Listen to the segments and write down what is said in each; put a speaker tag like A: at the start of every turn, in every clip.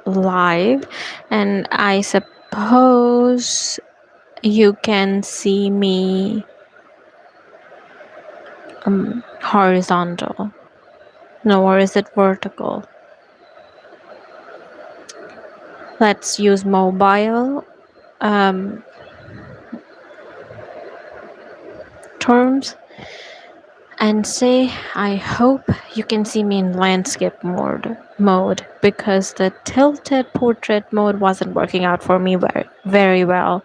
A: live, and I suppose you can see me horizontal. No, or is it vertical? Let's use mobile terms and say I hope you can see me in landscape mode because the tilted portrait mode wasn't working out for me very well.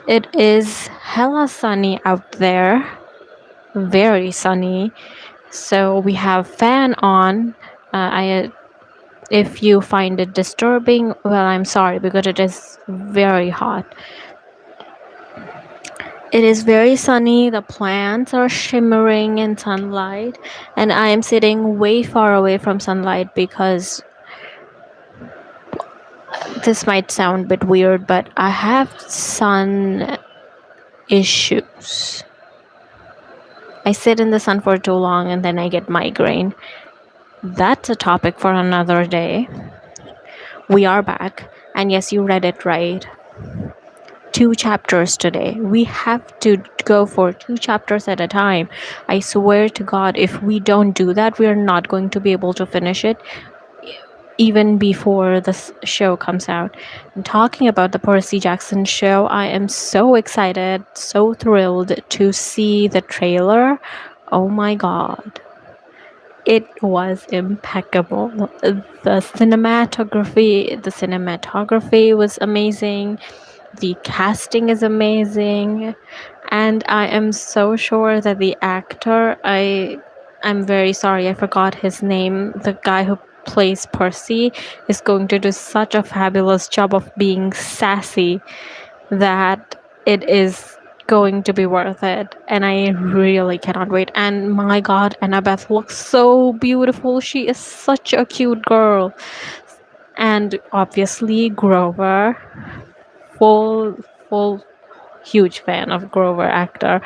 A: It is hella sunny out there, very sunny. So we have fan on. I If you find it disturbing, well, I'm sorry because it is very hot. It is very sunny, the plants are shimmering in sunlight, and I am sitting way far away from sunlight because this might sound a bit weird, but I have sun issues. I sit in the sun for too long and then I get migraine. That's a topic for another day. We are back, and yes, you read it right. 2 chapters today. We have to go for 2 chapters at a time. I swear to God, if we don't do that, we are not going to be able to finish it even before the show comes out. And talking about the Percy Jackson show, I am so excited, so thrilled to see the trailer. Oh my God. It was impeccable. The cinematography was amazing. The casting is amazing, and I am so sure that the actor, I'm very sorry, I forgot his name, the guy who plays Percy, is going to do such a fabulous job of being sassy that it is going to be worth it, and I really cannot wait. And my God, Annabeth looks so beautiful. She is such a cute girl. And obviously Grover, full huge fan of Grover, actor.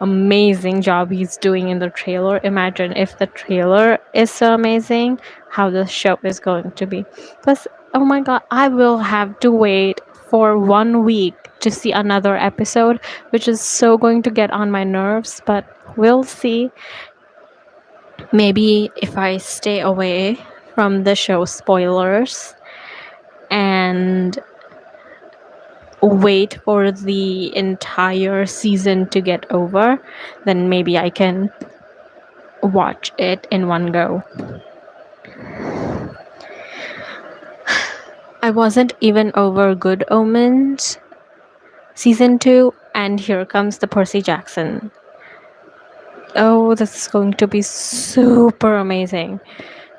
A: Amazing job he's doing in the trailer. Imagine if the trailer is so amazing, how the show is going to be. Plus, oh my God, I will have to wait for 1 week to see another episode, which is so going to get on my nerves, but we'll see. Maybe if I stay away from the show spoilers and wait for the entire season to get over, then maybe I can watch it in one go. I wasn't even over Good Omens season 2, and here comes the Percy Jackson. Oh, this is going to be super amazing,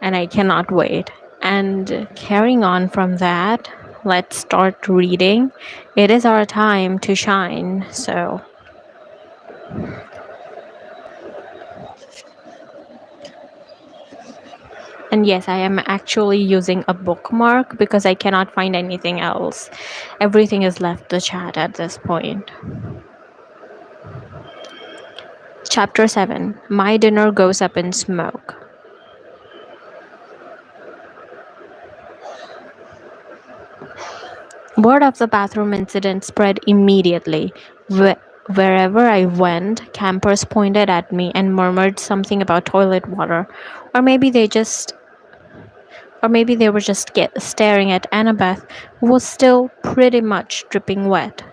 A: and I cannot wait. And carrying on from that, let's start reading. It is our time to shine, so. And yes, I am actually using a bookmark because I cannot find anything else. Everything is left the chat at this point. Chapter 7. My dinner goes up in smoke. Word of the bathroom incident spread immediately. Wherever I went, campers pointed at me and murmured something about toilet water. Or maybe they were just staring at Annabeth, who was still pretty much dripping wet.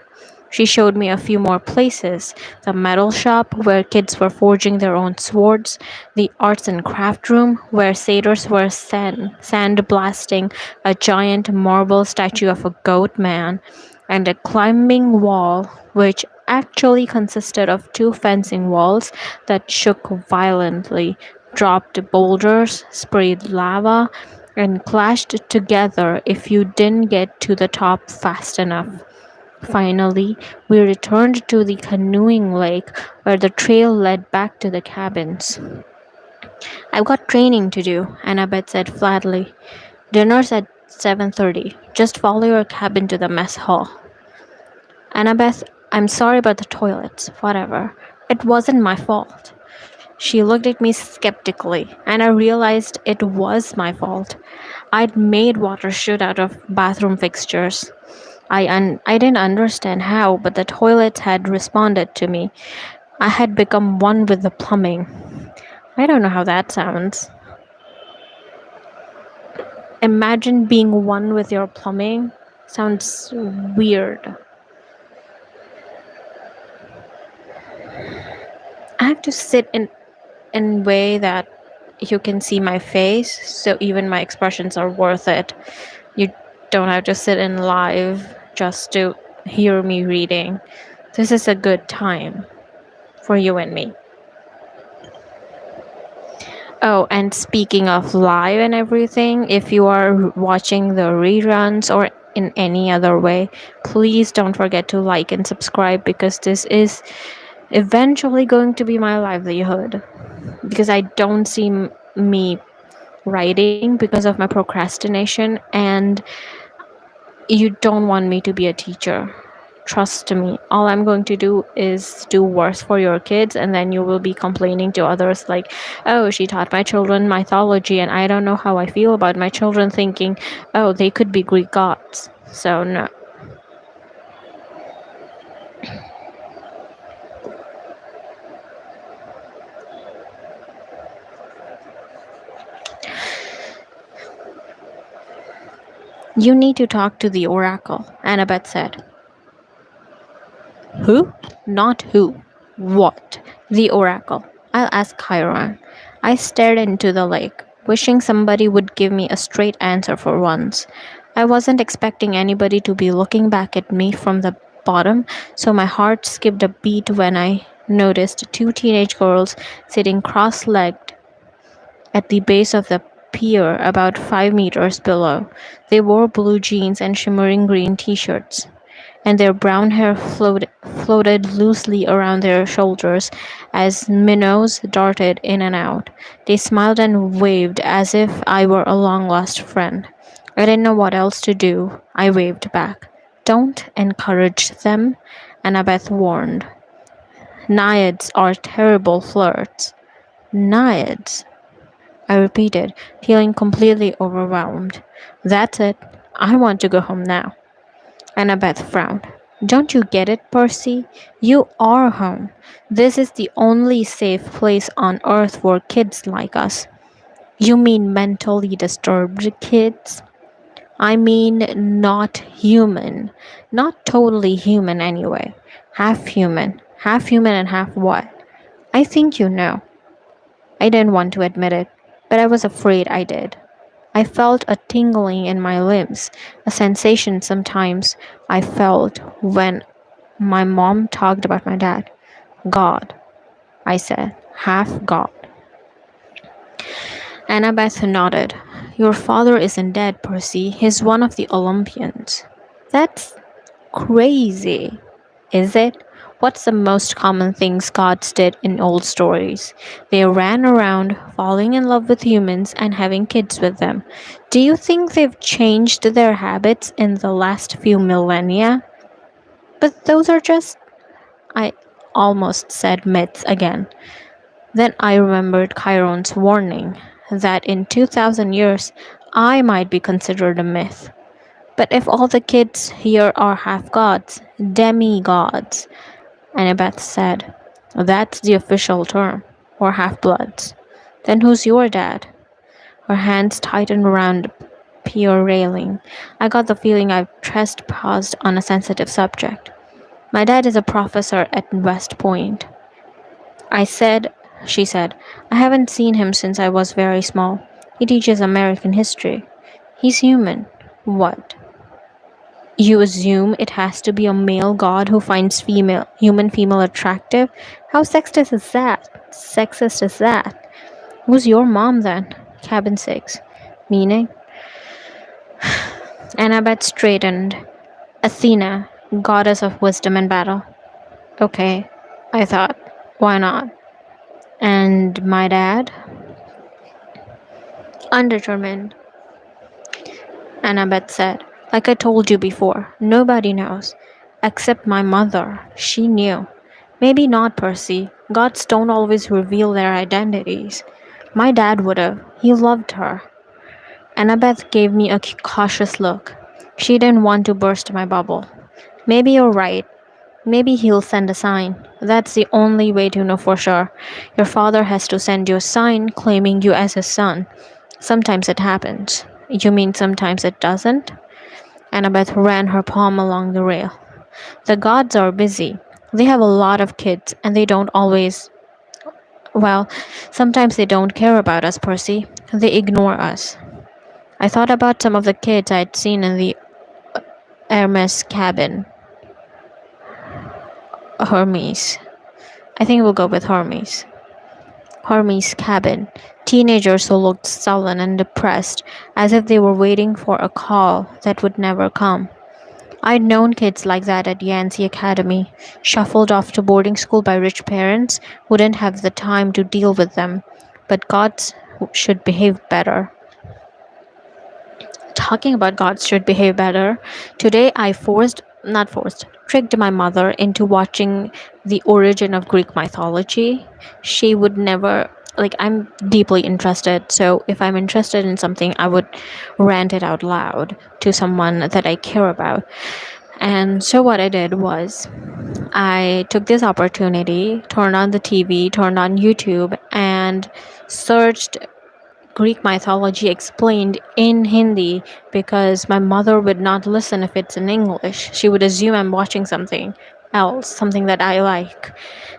A: She showed me a few more places: the metal shop, where kids were forging their own swords, the arts and craft room, where satyrs were sandblasting a giant marble statue of a goat man, and a climbing wall, which actually consisted of 2 fencing walls that shook violently, dropped boulders, sprayed lava, and clashed together if you didn't get to the top fast enough. Finally, we returned to the canoeing lake where the trail led back to the cabins. I've got training to do, Annabeth said flatly. Dinner's at 7:30. Just follow your cabin to the mess hall. Annabeth, I'm sorry about the toilets. Whatever. It wasn't my fault. She looked at me skeptically, and I realized it was my fault. I'd made water shoot out of bathroom fixtures. I didn't understand how, but the toilets had responded to me. I had become one with the plumbing. I don't know how that sounds. Imagine being one with your plumbing. Sounds weird. I have to sit in way that you can see my face, so even my expressions are worth it. You don't have to sit in live just to hear me reading. This is a good time for you and me. Oh, and speaking of live and everything, if you are watching the reruns or in any other way, please don't forget to like and subscribe because this is eventually going to be my livelihood. Because I don't see me writing because of my procrastination, and you don't want me to be a teacher. Trust me, all I'm going to do is do worse for your kids, and then you will be complaining to others like, oh, she taught my children mythology, and I don't know how I feel about my children thinking, oh, they could be Greek gods. So, no. You need to talk to the oracle, Annabeth said. Who? Not who. What? The oracle. I'll ask Chiron. I stared into the lake, wishing somebody would give me a straight answer for once. I wasn't expecting anybody to be looking back at me from the bottom, so my heart skipped a beat when I noticed two teenage girls sitting cross legged at the base of the pier about 5 meters below. They wore blue jeans and shimmering green t shirts, and their brown hair floated loosely around their shoulders as minnows darted in and out. They smiled and waved as if I were a long lost friend. I didn't know what else to do. I waved back. Don't encourage them, Annabeth warned. Naiads are terrible flirts. Naiads, I repeated, feeling completely overwhelmed. That's it. I want to go home now. Annabeth frowned. Don't you get it, Percy? You are home. This is the only safe place on earth for kids like us. You mean mentally disturbed kids? I mean not human. Not totally human, anyway. Half human. Half human and half what? I think you know. I didn't want to admit it, but I was afraid I did. I felt a tingling in my limbs, a sensation sometimes I felt when my mom talked about my dad. God, I said, half God. Annabeth nodded. Your father isn't dead, Percy. He's one of the Olympians. That's crazy. Is it? What's the most common things gods did in old stories? They ran around, falling in love with humans, and having kids with them. Do you think they've changed their habits in the last few millennia? But those are just, I almost said myths again. Then I remembered Chiron's warning that in 2000 years I might be considered a myth. But if all the kids here are half gods, demigods, Annabeth said, that's the official term, or half bloods. Then who's your dad? Her hands tightened around the pier railing. I got the feeling I've trespassed on a sensitive subject. My dad is a professor at West Point. I said, she said, I haven't seen him since I was very small. He teaches American history. He's human. What? You assume it has to be a male god who finds human female attractive? How sexist is that? Sexist is that? Who's your mom then? Cabin 6. Meaning? Annabeth straightened. Athena, goddess of wisdom and battle. Okay, I thought. Why not? And my dad? Undetermined, Annabeth said. Like I told you before, nobody knows. Except my mother. She knew. Maybe not, Percy. Gods don't always reveal their identities. My dad would have. He loved her. Annabeth gave me a cautious look. She didn't want to burst my bubble. Maybe you're right. Maybe he'll send a sign. That's the only way to know for sure. Your father has to send you a sign claiming you as his son. Sometimes it happens. You mean sometimes it doesn't? Annabeth ran her palm along the rail. The gods are busy. They have a lot of kids, and they don't always. Well, sometimes they don't care about us, Percy. They ignore us. I thought about some of the kids I'd seen in the Hermes cabin. Hermes. I think we'll go with Hermes. Hermes' cabin. Teenagers who looked sullen and depressed, as if they were waiting for a call that would never come. I'd known kids like that at Yancey Academy, shuffled off to boarding school by rich parents who didn't have the time to deal with them. But gods should behave better. Talking about gods should behave better, today I tricked my mother into watching The Origin of Greek Mythology. She would never, I'm deeply interested, so if I'm interested in something, I would rant it out loud to someone that I care about. And so what I did was I took this opportunity, turned on the TV, turned on YouTube, and searched Greek mythology explained in Hindi because my mother would not listen if it's in English. She would assume I'm watching something else, something that I like.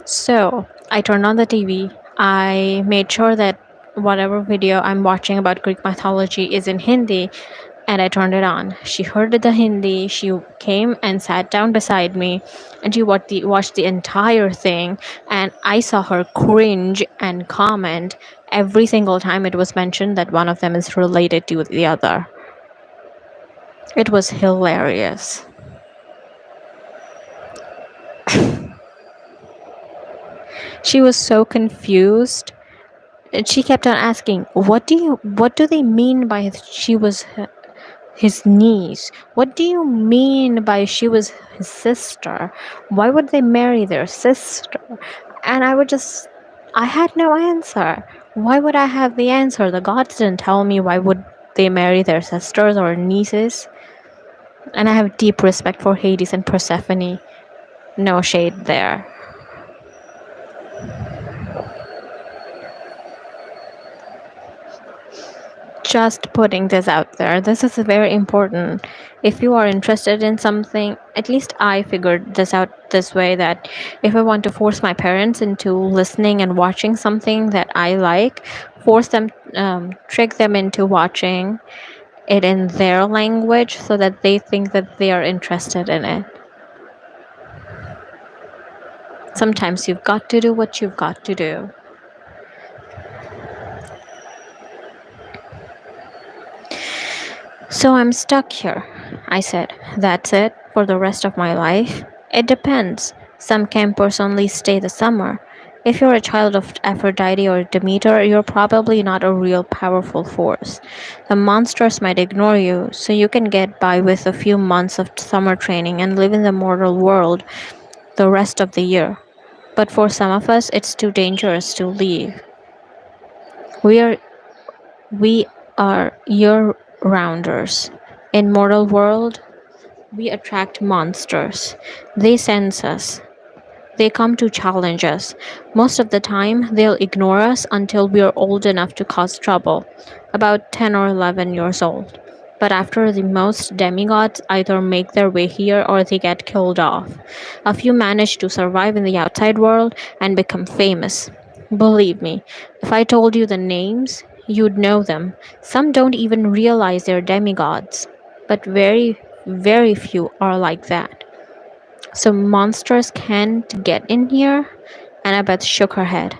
A: So I turned on the TV. I made sure that whatever video I'm watching about Greek mythology is in Hindi, and I turned it on. She heard the Hindi. She came and sat down beside me, and she watched the entire thing. And I saw her cringe and comment every single time it was mentioned that one of them is related to the other. It was hilarious. She was so confused. And she kept on asking, what do they mean by she was his niece? What do you mean by she was his sister? Why would they marry their sister? And I had no answer. Why would I have the answer? The gods didn't tell me why would they marry their sisters or nieces. And I have deep respect for Hades and Persephone. No shade there. Just putting this out there. This is very important. If you are interested in something, at least I figured this out this way, that if I want to force my parents into listening and watching something that I like, trick them into watching it in their language so that they think that they are interested in it. Sometimes you've got to do what you've got to do. So I'm stuck here, I said. That's it for the rest of my life? It depends. Some campers only stay the summer. If you're a child of Aphrodite or Demeter, you're probably not a real powerful force. The monsters might ignore you, so you can get by with a few months of summer training and live in the mortal world the rest of the year. But for some of us, it's too dangerous to leave. We are we are year-rounders. In mortal world, we attract monsters. They sense us. They come to challenge us. Most of the time, they'll ignore us until we are old enough to cause trouble, about 10 or 11 years old. But after the most demigods either make their way here or they get killed off. A few manage to survive in the outside world and become famous. Believe me, if I told you the names, you'd know them. Some don't even realize they're demigods, but very, very few are like that. So monsters can't get in here? Annabeth shook her head.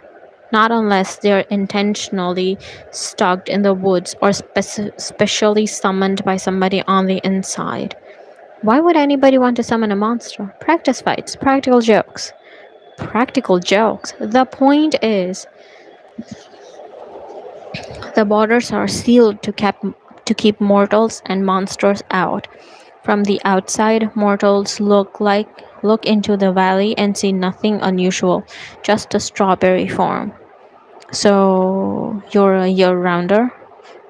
A: Not unless they're intentionally stalked in the woods or specially summoned by somebody on the inside. Why would anybody want to summon a monster? Practice fights, practical jokes. Practical jokes. The point is, the borders are sealed to keep mortals and monsters out. From the outside, mortals look into the valley and see nothing unusual, just a strawberry farm. So you're a year-rounder?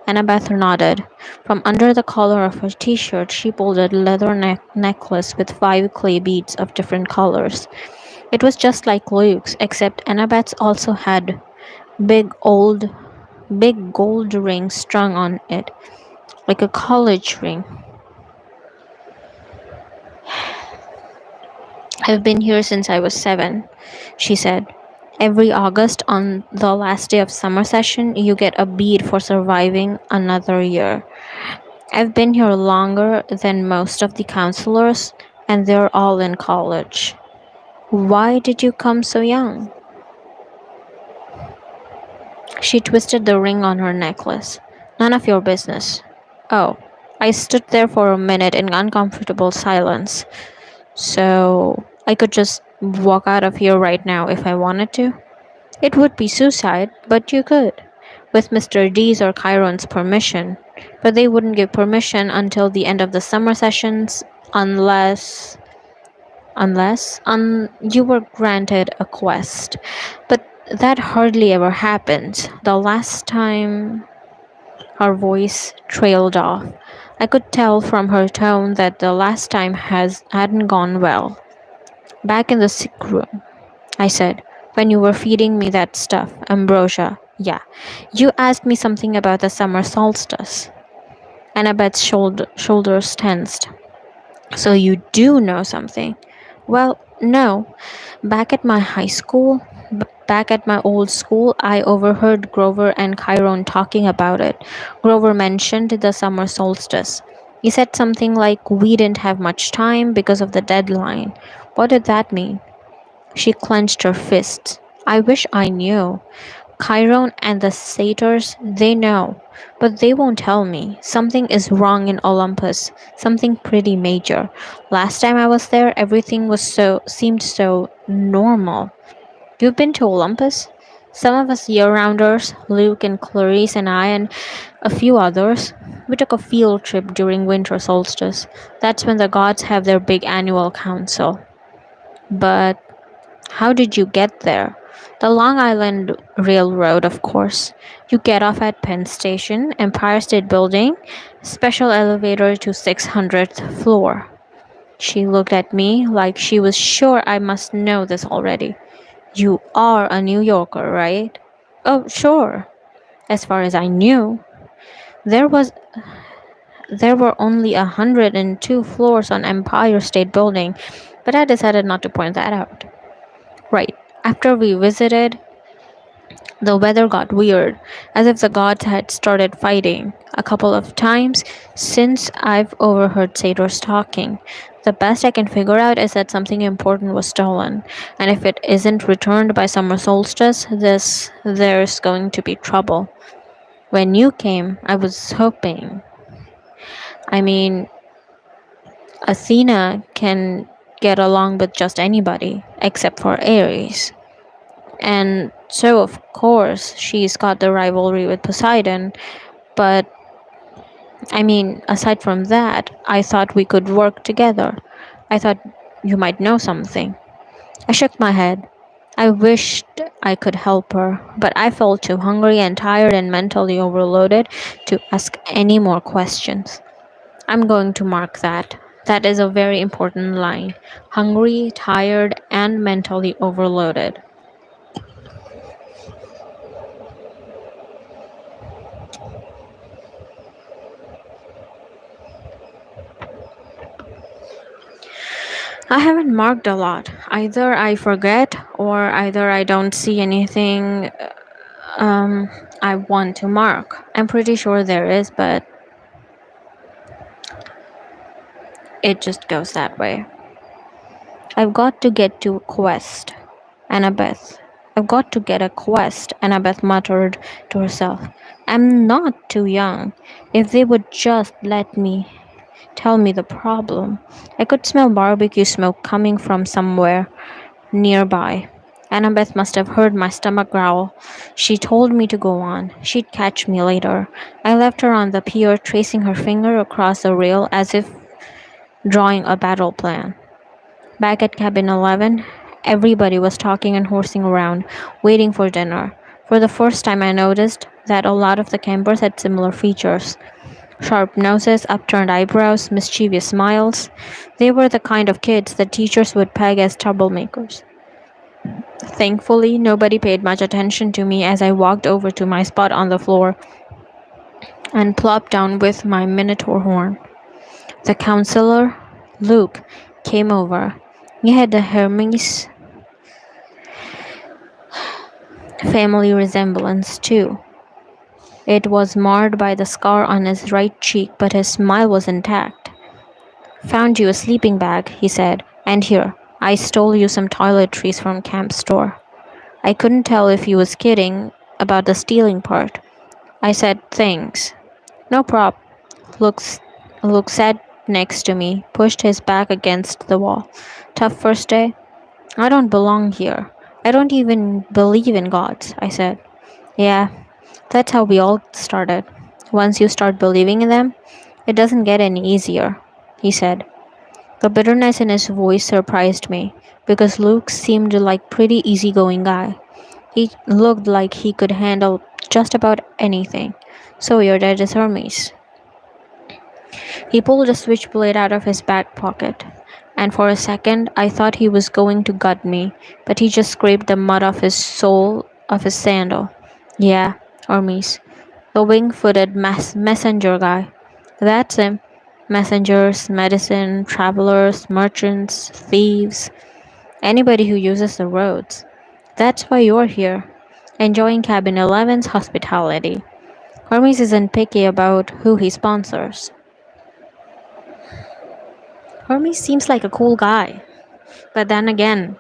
A: Annabeth nodded. From under the collar of her t-shirt, she pulled a leather necklace with 5 clay beads of different colors. It was just like Luke's, except Annabeth's also had big old big gold rings strung on it, like a college ring. I've been here since I was 7, she said. Every August, on the last day of summer session, you get a bead for surviving another year. I've been here longer than most of the counselors, and they're all in college. Why did you come so young? She twisted the ring on her necklace. None of your business. Oh, I stood there for a minute in uncomfortable silence. So, I could just walk out of here right now if I wanted to? It would be suicide, but you could. With Mr. D's or Chiron's permission. But they wouldn't give permission until the end of the summer sessions unless you were granted a quest. But that hardly ever happens. The last time her voice trailed off. I could tell from her tone that the last time hadn't gone well. Back in the sick room, I said, when you were feeding me that stuff, ambrosia. Yeah. You asked me something about the summer solstice. Annabeth's shoulders tensed. So you do know something? Well, no. Back at my old school, I overheard Grover and Chiron talking about it. Grover mentioned the summer solstice. He said something like, we didn't have much time because of the deadline. What did that mean? She clenched her fists. I wish I knew. Chiron and the satyrs, they know. But they won't tell me. Something is wrong in Olympus. Something pretty major. Last time I was there, everything seemed so normal. You've been to Olympus? Some of us year-rounders, Luke and Clarice and I and a few others, we took a field trip during winter solstice. That's when the gods have their big annual council. But how did you get there? The Long Island Railroad, of course. You get off at Penn Station, Empire State Building, special elevator to 600th floor. She looked at me like she was sure I must know this already. You are a New Yorker, right? Oh, sure. As far as I knew, there was there were only 102 floors on Empire State Building, but I decided not to point that out. Right. After we visited, the weather got weird, as if the gods had started fighting. A couple of times since I've overheard satyrs talking. The best I can figure out is that something important was stolen, and if it isn't returned by summer solstice, there's going to be trouble. When you came, I was hoping. I mean, Athena can get along with just anybody, except for Ares. And so, of course, she's got the rivalry with Poseidon. But, I mean, aside from that, I thought we could work together. I thought you might know something. I shook my head. I wished I could help her, but I felt too hungry and tired and mentally overloaded to ask any more questions. I'm going to mark that. That is a very important line. Hungry, tired, and mentally overloaded. I haven't marked a lot. Either I forget or either I don't see anything I want to mark. I'm pretty sure there is, but it just goes that way. I've got to get to a quest, Annabeth. I've got to get a quest, Annabeth muttered to herself. I'm not too young. If they would just let me tell me the problem. I could smell barbecue smoke coming from somewhere nearby. Annabeth must have heard my stomach growl. She told me to go on. She'd catch me later. I left her on the pier, tracing her finger across the rail drawing a battle plan. Back at cabin 11, everybody was talking and horsing around, waiting for dinner. For the first time, I noticed that a lot of the campers had similar features: sharp noses, upturned eyebrows, mischievous smiles. They were the kind of kids that teachers would peg as troublemakers. Thankfully, nobody paid much attention to me as I walked over to my spot on the floor and plopped down with my minotaur horn. The counselor, Luke, came over. He had the Hermes family resemblance, too. It was marred by the scar on his right cheek, but his smile was intact. "Found you a sleeping bag," he said, "and here, I stole you some toiletries from camp store." I couldn't tell if he was kidding about the stealing part. I said, "Thanks." "No prob." Looks Luke sat next to me, pushed his back against the wall. "Tough first day?" "I don't belong here. I don't even believe in gods," I said. "Yeah, that's how we all started. Once you start believing in them, it doesn't get any easier," he said. The bitterness in his voice surprised me, because Luke seemed like pretty easygoing guy. He looked like he could handle just about anything. "So your dad is Hermes." He pulled a switchblade out of his back pocket, and for a second I thought he was going to gut me, but he just scraped the mud off his sole of his sandal. "Yeah, Hermes. The wing-footed messenger guy. That's him. Messengers, medicine, travelers, merchants, thieves, anybody who uses the roads. That's why you're here, enjoying Cabin 11's hospitality. Hermes isn't picky about who he sponsors." Hermes seems like a cool guy, but then again,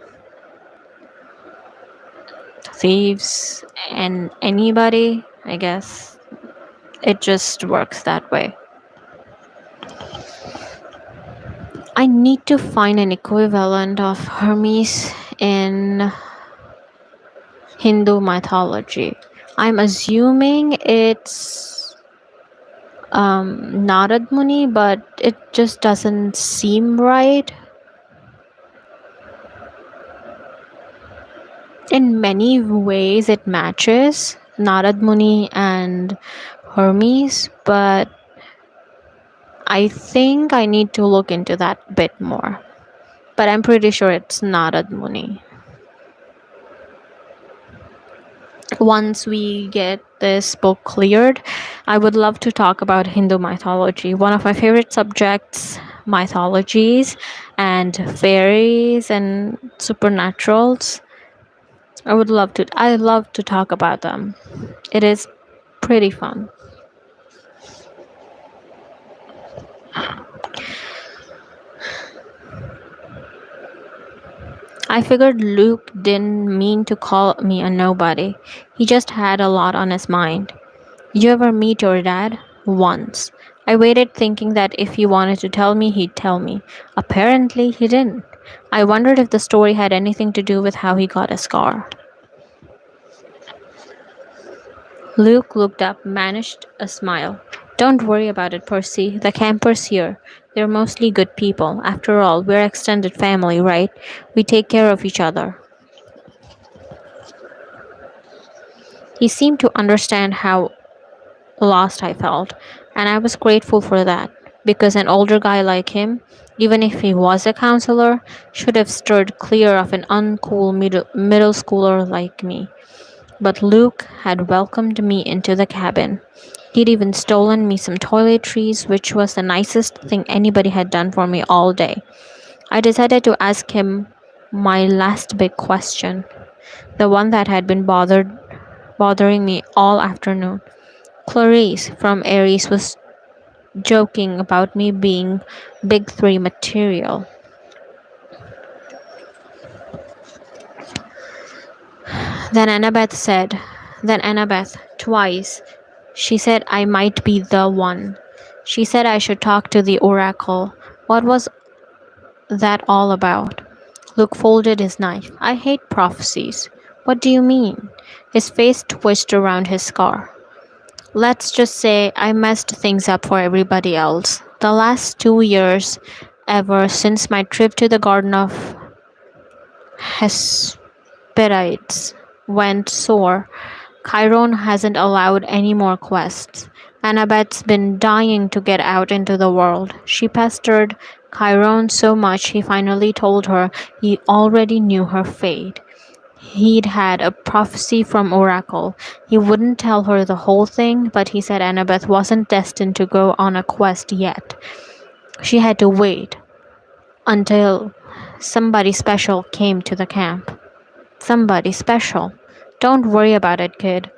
A: thieves and anybody, I guess it just works that way. I need to find an equivalent of Hermes in Hindu mythology. I'm assuming it's Narad Muni, but it just doesn't seem right. In many ways, it matches Narad Muni and Hermes, but I think I need to look into that bit more. But I'm pretty sure it's Narad Muni. Once we get this book cleared, I would love to talk about Hindu mythology. One of my favorite subjects, mythologies and fairies and supernaturals. I love to talk about them. It is pretty fun. I figured Luke didn't mean to call me a nobody. He just had a lot on his mind. "You ever meet your dad?" "Once." I waited, thinking that if he wanted to tell me, he'd tell me. Apparently, he didn't. I wondered if the story had anything to do with how he got a scar. Luke looked up, managed a smile. "Don't worry about it, Percy. The campers here, they're mostly good people. After all, we're extended family, right? We take care of each other." He seemed to understand how lost I felt, and I was grateful for that, because an older guy like him, even if he was a counselor, should have steered clear of an uncool middle schooler like me. But Luke had welcomed me into the cabin. He'd even stolen me some toiletries, which was the nicest thing anybody had done for me all day. I decided to ask him my last big question, the one that had been bothering me all afternoon. Clarice from Aries was joking about me being Big Three material. Then Annabeth, twice. She said I might be the one. She said I should talk to the oracle. What was that all about? Luke folded his knife. "I hate prophecies." "What do you mean?" His face twitched around his scar. "Let's just say I messed things up for everybody else. The last 2 years Ever since my trip to the Garden of Hesperides went sore, Chiron hasn't allowed any more quests. Annabeth's been dying to get out into the world. She pestered Chiron so much he finally told her he already knew her fate. He'd had a prophecy from Oracle. He wouldn't tell her the whole thing, but he said Annabeth wasn't destined to go on a quest yet. She had to wait until somebody special came to the camp. Somebody special. Don't worry about it, kid.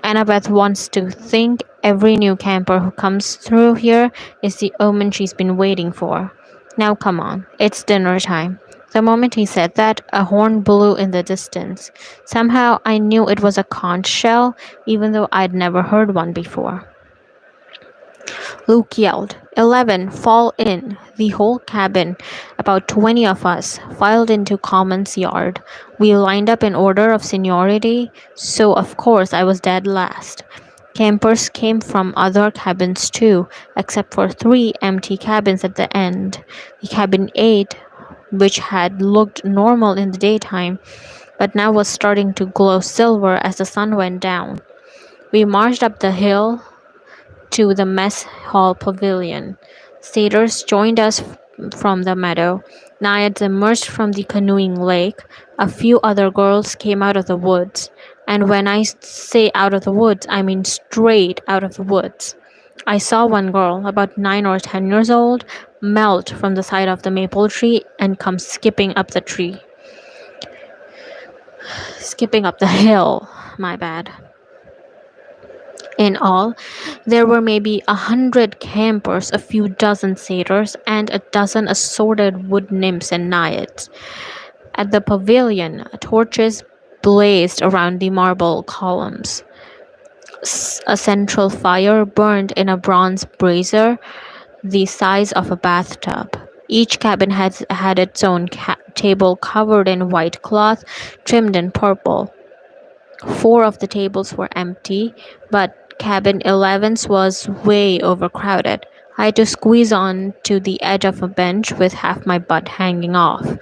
A: Annabeth wants to think every new camper who comes through here is the omen she's been waiting for. Now come on, it's dinner time. The moment he said that, a horn blew in the distance. Somehow I knew it was a conch shell, even though I'd never heard one before. Luke yelled, 11, fall in. The whole cabin, about 20 of us, filed into Common's yard. We lined up in order of seniority, so of course I was dead last. Campers came from other cabins too, except for 3 empty cabins at the end. The cabin 8, which had looked normal in the daytime, but now was starting to glow silver as the sun went down. We marched up the hill to the mess hall pavilion. Satyrs joined us from the meadow. Naiads emerged from the canoeing lake. A few other girls came out of the woods. And when I say out of the woods, I mean straight out of the woods. I saw one girl, about 9 or 10 years old, melt from the side of the maple tree and come skipping up the hill. My bad. In all, there were maybe 100 campers, a few dozen satyrs, and a dozen assorted wood nymphs and naiads. At the pavilion, torches blazed around the marble columns. A central fire burned in a bronze brazier the size of a bathtub. Each cabin had its own table covered in white cloth, trimmed in purple. 4 of the tables were empty, but cabin 11's was way overcrowded. I had to squeeze on to the edge of a bench with half my butt hanging off.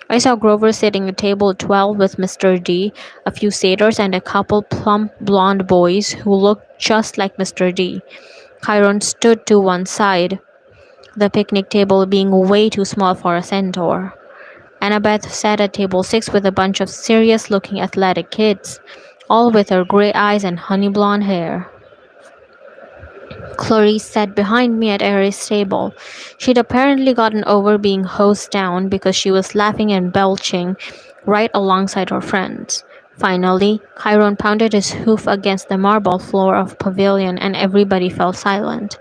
A: I saw Grover sitting at table 12 with Mr. D, a few satyrs, and a couple plump blonde boys who looked just like Mr. D. Chiron stood to one side, the picnic table being way too small for a centaur. Annabeth sat at table 6 with a bunch of serious-looking athletic kids, all with her gray eyes and honey blonde hair. Clarice sat behind me at Aries' table. She'd apparently gotten over being hosed down because she was laughing and belching right alongside her friends. Finally, Chiron pounded his hoof against the marble floor of pavilion and everybody fell silent.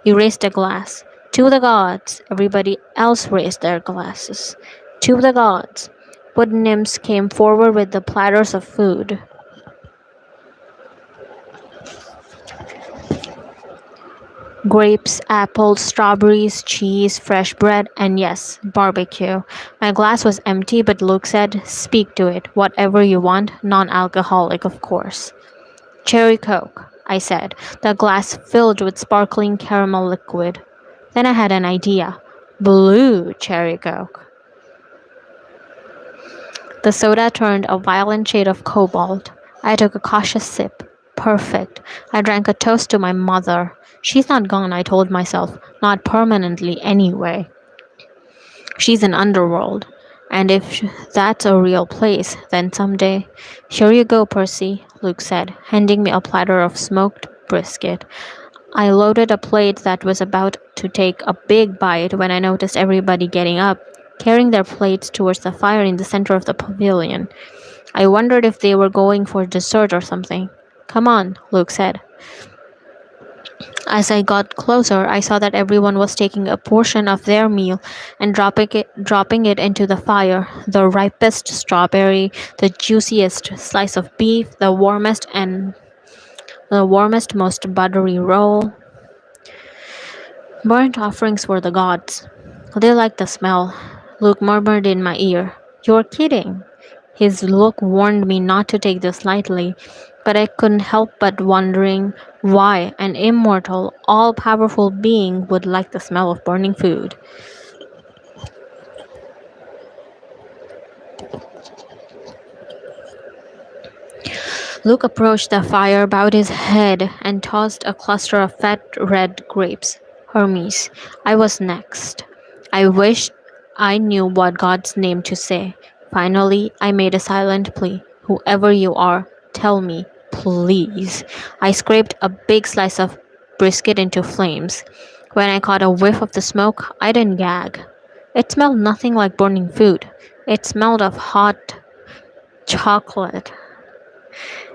A: He raised a glass. To the gods! Everybody else raised their glasses. To the gods! Wood nymphs came forward with the platters of food. Grapes, apples, strawberries, cheese, fresh bread, and yes, barbecue. My glass was empty, but Luke said, speak to it, whatever you want, non-alcoholic, of course. Cherry Coke, I said, the glass filled with sparkling caramel liquid. Then I had an idea. Blue cherry Coke. The soda turned a violent shade of cobalt. I took a cautious sip. Perfect. I drank a toast to my mother. She's not gone, I told myself. Not permanently, anyway. She's an underworld. And if that's a real place, then someday... Here you go, Percy, Luke said, handing me a platter of smoked brisket. I loaded a plate that was about to take a big bite when I noticed everybody getting up, carrying their plates towards the fire in the center of the pavilion. I wondered if they were going for dessert or something. Come on, Luke said. As I got closer, I saw that everyone was taking a portion of their meal and dropping it into the fire. The ripest strawberry, the juiciest slice of beef, the warmest, most buttery roll. Burnt offerings for the gods. They liked the smell. Luke murmured in my ear, "You're kidding." His look warned me not to take this lightly, but I couldn't help but wondering why an immortal, all powerful being would like the smell of burning food. Luke approached the fire, bowed his head, and tossed a cluster of fat red grapes. Hermes, I was next. I wished I knew what God's name to say. Finally, I made a silent plea. Whoever you are, tell me, please. I scraped a big slice of brisket into flames. When I caught a whiff of the smoke, I didn't gag. It smelled nothing like burning food. It smelled of hot chocolate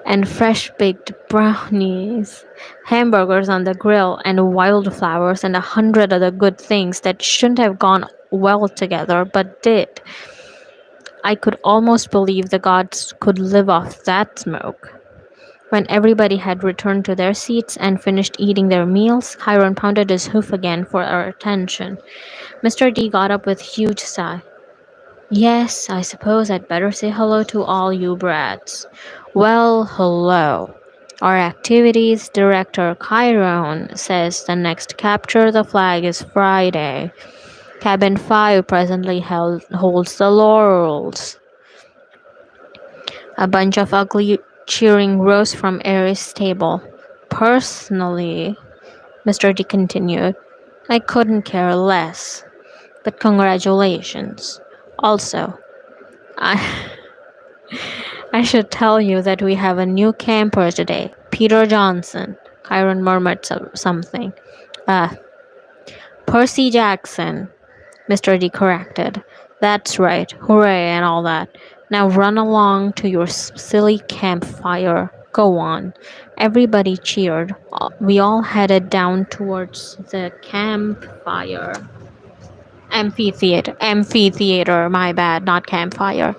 A: and fresh baked brownies, hamburgers on the grill, and wildflowers, and 100 other good things that shouldn't have gone well together but did. I could almost believe the gods could live off that smoke. When everybody had returned to their seats and finished eating their meals, Chiron pounded his hoof again for our attention. Mr. D got up with a huge sigh. Yes, I suppose I'd better say hello to all you brats. Well, hello. Our activities director Chiron says the next capture the flag is Friday. Cabin 5 presently holds the laurels. A bunch of ugly cheering rose from Ares' table. Personally, Mr. D continued, I couldn't care less. But congratulations. Also, I I should tell you that we have a new camper today, Peter Johnson. Chiron murmured something. Ah, Percy Jackson, Mr. D corrected. That's right, hooray and all that. Now run along to your silly campfire. Go on. Everybody cheered. We all headed down towards the campfire. Amphitheater, my bad, not campfire,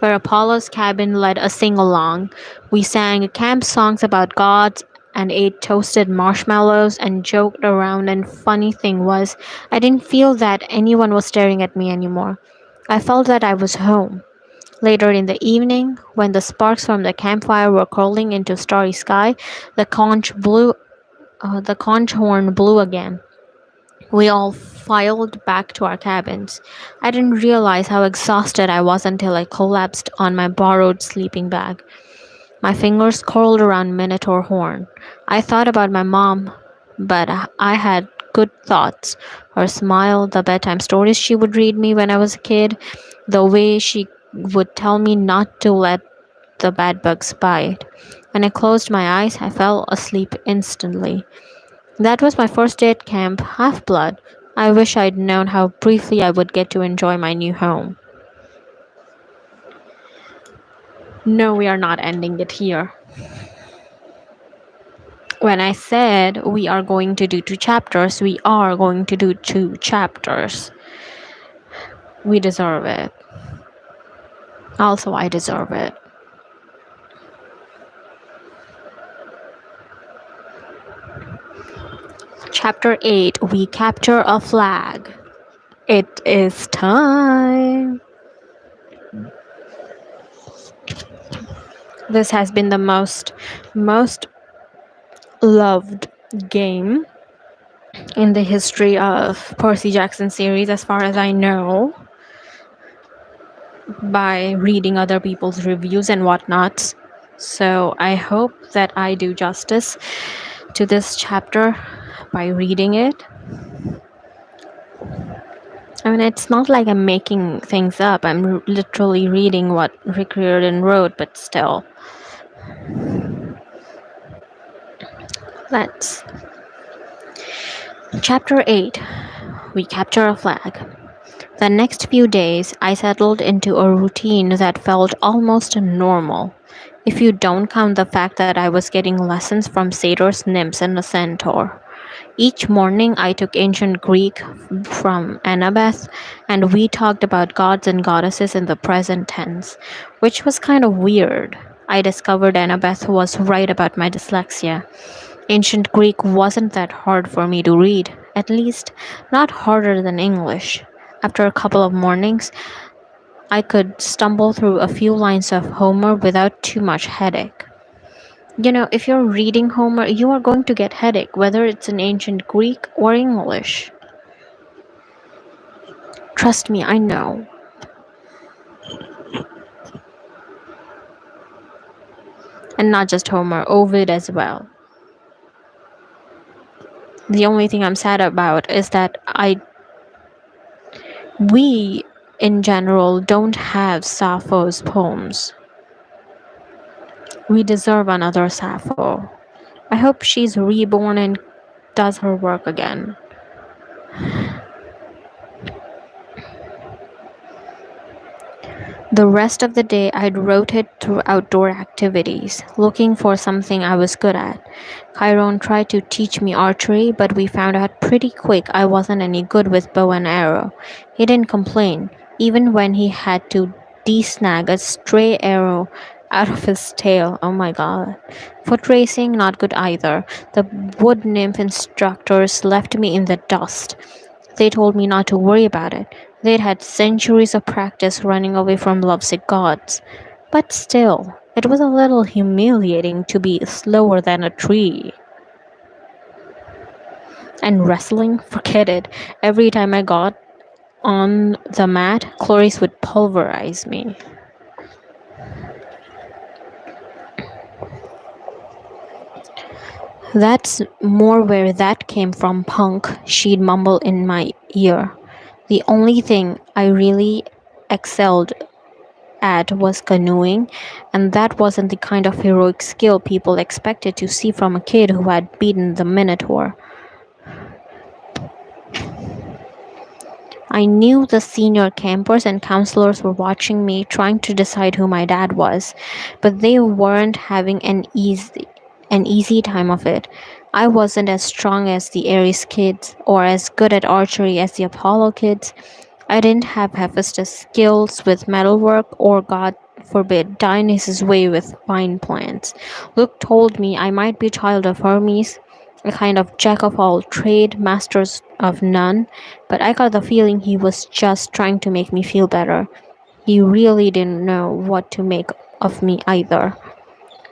A: where Apollo's cabin led a sing along. We sang camp songs about gods and ate toasted marshmallows and joked around, and funny thing was, I didn't feel that anyone was staring at me anymore. I felt that I was home. Later in the evening, when the sparks from the campfire were curling into starry sky, the conch horn blew again. We all filed back to our cabins. I didn't realize how exhausted I was until I collapsed on my borrowed sleeping bag. My fingers curled around Minotaur horn. I thought about my mom, but I had good thoughts. Her smile, the bedtime stories she would read me when I was a kid, the way she would tell me not to let the bad bugs bite. When I closed my eyes, I fell asleep instantly. That was my first day at Camp Half-Blood. I wish I'd known how briefly I would get to enjoy my new home. No, we are not ending it here. When I said we are going to do 2 chapters, we are going to do 2 chapters. We deserve it. Also, I deserve it. Chapter 8, We Capture a Flag. It is time. This has been the most loved game in the history of Percy Jackson series, as far as I know, by reading other people's reviews and whatnots. So I hope that I do justice to this chapter by reading it. I mean, it's not like I'm making things up. I'm literally reading what Rick Riordan wrote, but still. Let's. Chapter 8. We Capture a Flag. The next few days, I settled into a routine that felt almost normal, if you don't count the fact that I was getting lessons from satyrs, nymphs, and a centaur. Each morning, I took ancient Greek from Annabeth, and we talked about gods and goddesses in the present tense, which was kind of weird. I discovered Annabeth was right about my dyslexia. Ancient Greek wasn't that hard for me to read, at least not harder than English. After a couple of mornings, I could stumble through a few lines of Homer without too much headache. If you're reading Homer, you are going to get headache, whether it's in ancient Greek or English. Trust me, I know. And not just Homer, Ovid as well. The only thing I'm sad about is that we in general don't have Sappho's poems. We deserve another Sappho. I hope she's reborn and does her work again. The rest of the day, I'd rotate through outdoor activities, looking for something I was good at. Chiron tried to teach me archery, but we found out pretty quick I wasn't any good with bow and arrow. He didn't complain, even when he had to desnag a stray arrow out of his tail. Oh my god. Foot racing, not good either. The wood nymph instructors left me in the dust. They told me not to worry about it. They'd had centuries of practice running away from lovesick gods. But still, it was a little humiliating to be slower than a tree. And wrestling? Forget it. Every time I got on the mat, Clarice would pulverize me. That's more where that came from, punk, she'd mumble in my ear. The only thing I really excelled at was canoeing, and that wasn't the kind of heroic skill people expected to see from a kid who had beaten the Minotaur. I knew the senior campers and counselors were watching me, trying to decide who my dad was, but they weren't having an easy time of it. I wasn't as strong as the Ares kids or as good at archery as the Apollo kids. I didn't have Hephaestus' skills with metalwork or, God forbid, Dionysus' way with vine plants. Luke told me I might be child of Hermes, a kind of jack of all trade, masters of none, but I got the feeling he was just trying to make me feel better. He really didn't know what to make of me either.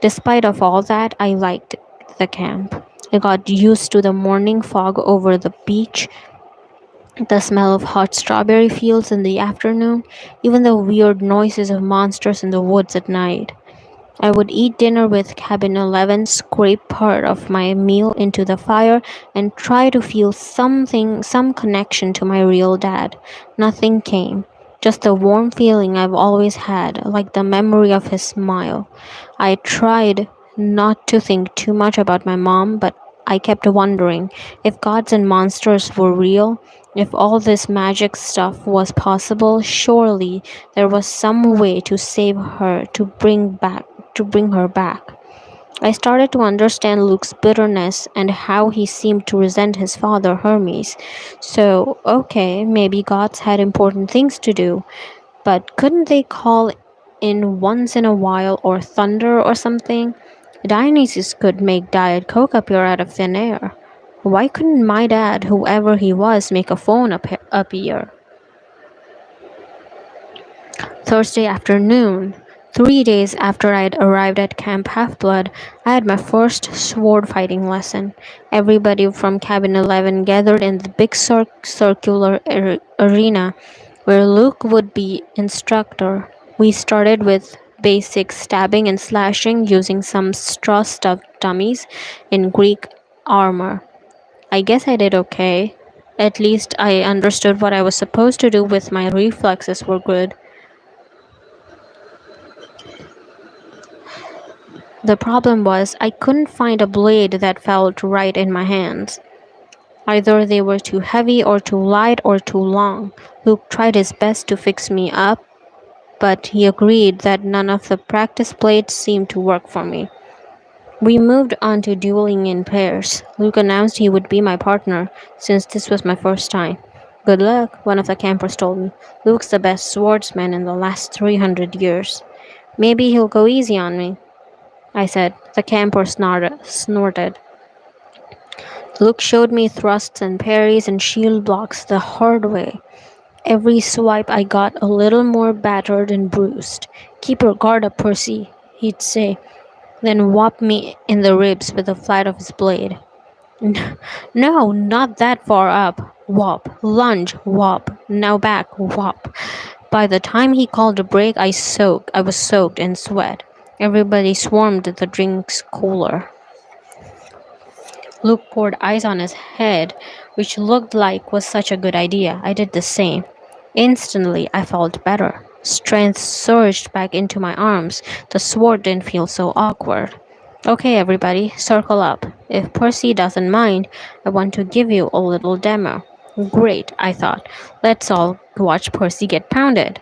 A: Despite of all that, I liked the camp. I got used to the morning fog over the beach, the smell of hot strawberry fields in the afternoon, even the weird noises of monsters in the woods at night. I would eat dinner with Cabin 11, scrape part of my meal into the fire, and try to feel some connection to my real dad. Nothing came. Just the warm feeling I've always had, like the memory of his smile. I tried not to think too much about my mom, but I kept wondering if gods and monsters were real, if all this magic stuff was possible, surely there was some way to save her, to bring her back. I started to understand Luke's bitterness and how he seemed to resent his father Hermes. So, okay, maybe gods had important things to do, but couldn't they call in once in a while or thunder or something? Dionysus could make Diet Coke appear out of thin air. Why couldn't my dad, whoever he was, make a phone appear? Thursday afternoon, 3 days after I'd arrived at Camp Half Blood, I had my first sword fighting lesson. Everybody from Cabin 11 gathered in the big circular arena where Luke would be instructor. We started with basic stabbing and slashing using some straw stuffed dummies in Greek armor. I guess I did okay. At least I understood what I was supposed to do with my reflexes were good. The problem was I couldn't find a blade that felt right in my hands. Either they were too heavy or too light or too long. Luke tried his best to fix me up, but he agreed that none of the practice blades seemed to work for me. We moved on to dueling in pairs. Luke announced he would be my partner, since this was my first time. Good luck, one of the campers told me. Luke's the best swordsman in the last 300 years. Maybe he'll go easy on me, I said. The camper snorted. Luke showed me thrusts and parries and shield blocks the hard way. Every swipe I got a little more battered and bruised. "Keep your guard up, Percy," he'd say, then whop me in the ribs with the flat of his blade. No, not that far up. Whop, lunge, whop, now back, whop. By the time he called a break, I was soaked in sweat. Everybody swarmed the drinks cooler. Luke poured ice on his head, which looked like was such a good idea. I did the same. Instantly, I felt better. Strength surged back into my arms. The sword didn't feel so awkward. "Okay, everybody, circle up. If Percy doesn't mind, I want to give you a little demo." Great, I thought. Let's all watch Percy get pounded.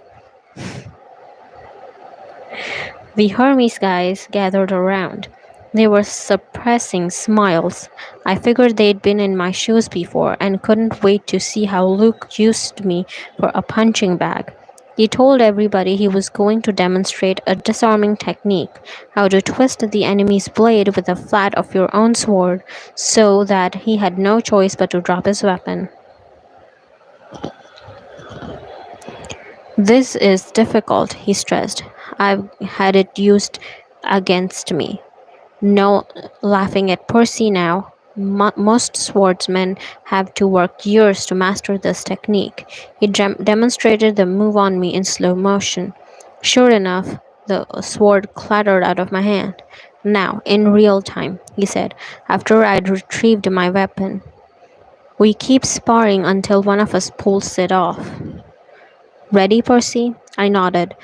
A: The Hermes guys gathered around. They were suppressing smiles. I figured they'd been in my shoes before and couldn't wait to see how Luke used me for a punching bag. He told everybody he was going to demonstrate a disarming technique, how to twist the enemy's blade with the flat of your own sword so that he had no choice but to drop his weapon. "This is difficult," he stressed. "I've had it used against me. No laughing at Percy now. Most swordsmen have to work years to master this technique." He demonstrated the move on me in slow motion. Sure enough, the sword clattered out of my hand. "Now, in real time," he said, after I'd retrieved my weapon. "We keep sparring until one of us pulls it off. Ready, Percy?" I nodded,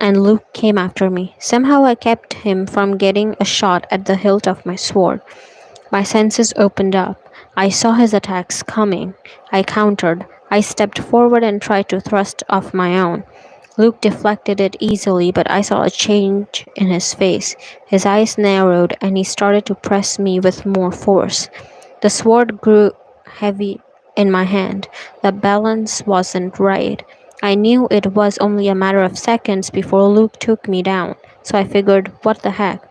A: and Luke came after me. Somehow I kept him from getting a shot at the hilt of my sword. My senses opened up. I saw his attacks coming. I countered. I stepped forward and tried to thrust off my own. Luke deflected it easily, but I saw a change in his face. His eyes narrowed, and he started to press me with more force. The sword grew heavy in my hand. The balance wasn't right. I knew it was only a matter of seconds before Luke took me down, so I figured, what the heck?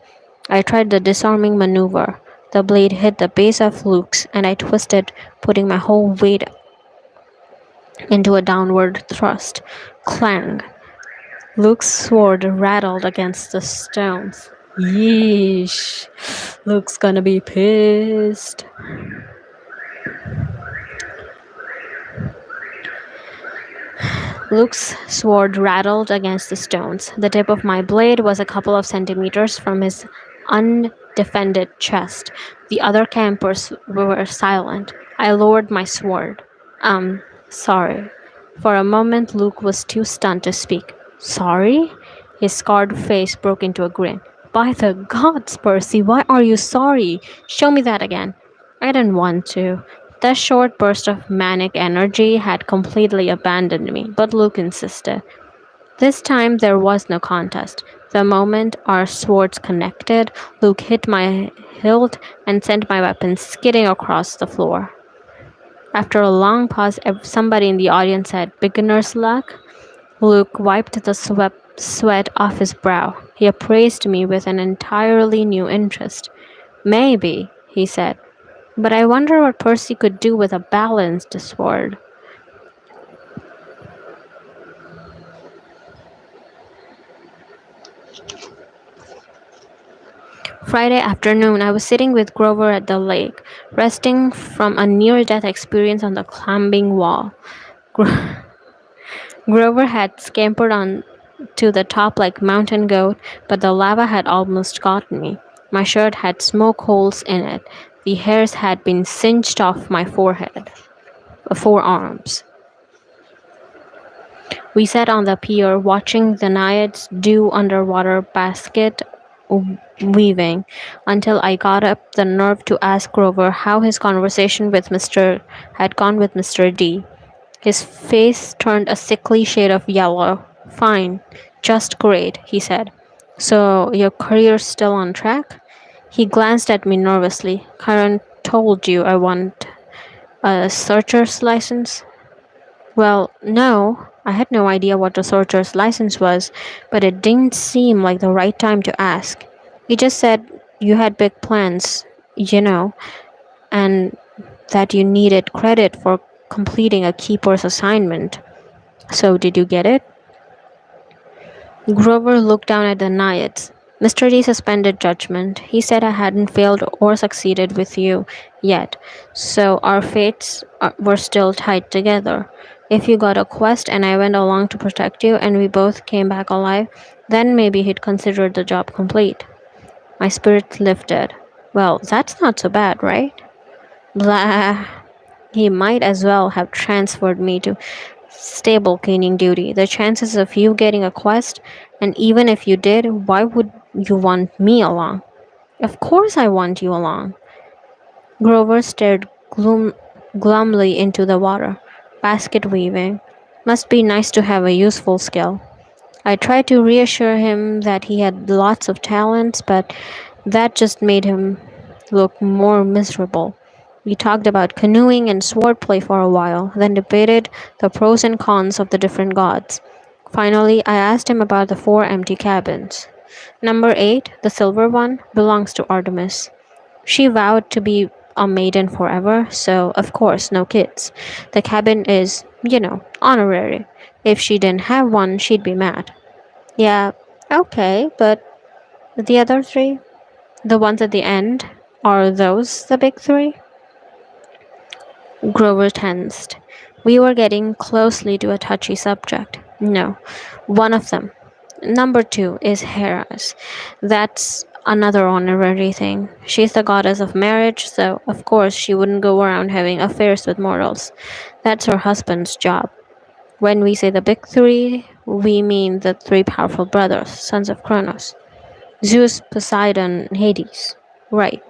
A: I tried the disarming maneuver. The blade hit the base of Luke's, and I twisted, putting my whole weight into a downward thrust. Clang! Luke's sword rattled against the stones. Yeesh. Luke's gonna be pissed. Luke's sword rattled against the stones. The tip of my blade was a couple of centimeters from his undefended chest. The other campers were silent. I lowered my sword. Sorry. For a moment, Luke was too stunned to speak. "Sorry?" His scarred face broke into a grin. "By the gods, Percy, why are you sorry? Show me that again." I didn't want to. The short burst of manic energy had completely abandoned me, but Luke insisted. This time there was no contest. The moment our swords connected, Luke hit my hilt and sent my weapon skidding across the floor. After a long pause, somebody in the audience said, "Beginner's luck?" Luke wiped the sweat off his brow. He appraised me with an entirely new interest. "Maybe," he said, "but I wonder what Percy could do with a balanced sword." Friday afternoon, I was sitting with Grover at the lake, resting from a near-death experience on the climbing wall. Grover had scampered on to the top like mountain goat, but the lava had almost gotten me. My shirt had smoke holes in it. The hairs had been singed off my forearms. We sat on the pier watching the naiads do underwater basket weaving until I got up the nerve to ask Grover how his conversation with had gone with Mr. D. His face turned a sickly shade of yellow. "Fine, just great," he said. "So your career's still on track?" He glanced at me nervously. "Karen told you I want a searcher's license?" Well, no. I had no idea what a searcher's license was, but it didn't seem like the right time to ask. He just said you had big plans, and that you needed credit for completing a keeper's assignment. So, did you get it? Grover looked down at the Naiads. Mr. D suspended judgment. He said I hadn't failed or succeeded with you yet, so our were still tied together. If you got a quest and I went along to protect you and we both came back alive, then maybe he'd consider the job complete. My spirits lifted. Well, that's not so bad, right? Blah. He might as well have transferred me to stable cleaning duty. The chances of you getting a quest, and even if you did, why would you want me along? Of course I want you along. Grover stared glumly into the water. Basket weaving. Must be nice to have a useful skill. I tried to reassure him that he had lots of talents, but that just made him look more miserable. We talked about canoeing and swordplay for a while, then debated the pros and cons of the different gods. Finally, I asked him about the four empty cabins. Number 8, the silver one, belongs to Artemis. She vowed to be a maiden forever, so of course, no kids. The cabin is, honorary. If she didn't have one, she'd be mad. Yeah, okay, but the other three? The ones at the end? Are those the big three? Grover tensed. We were getting closely to a touchy subject. No, one of them. Number 2 is Hera's. That's another honorary thing. She's the goddess of marriage, so of course she wouldn't go around having affairs with mortals. That's her husband's job. When we say the big three, we mean the three powerful brothers, sons of Kronos. Zeus, Poseidon, Hades. Right.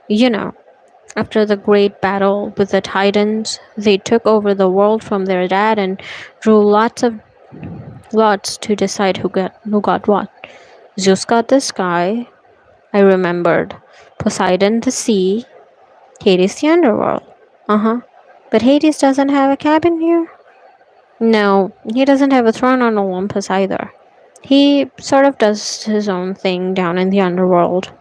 A: You know, after the great battle with the Titans, they took over the world from their dad and drew lots of lots to decide who got what. Zeus got the sky, I remembered. Poseidon the sea, Hades the underworld. Uh-huh. But Hades doesn't have a cabin here? No, he doesn't have a throne on Olympus either. He sort of does his own thing down in the underworld.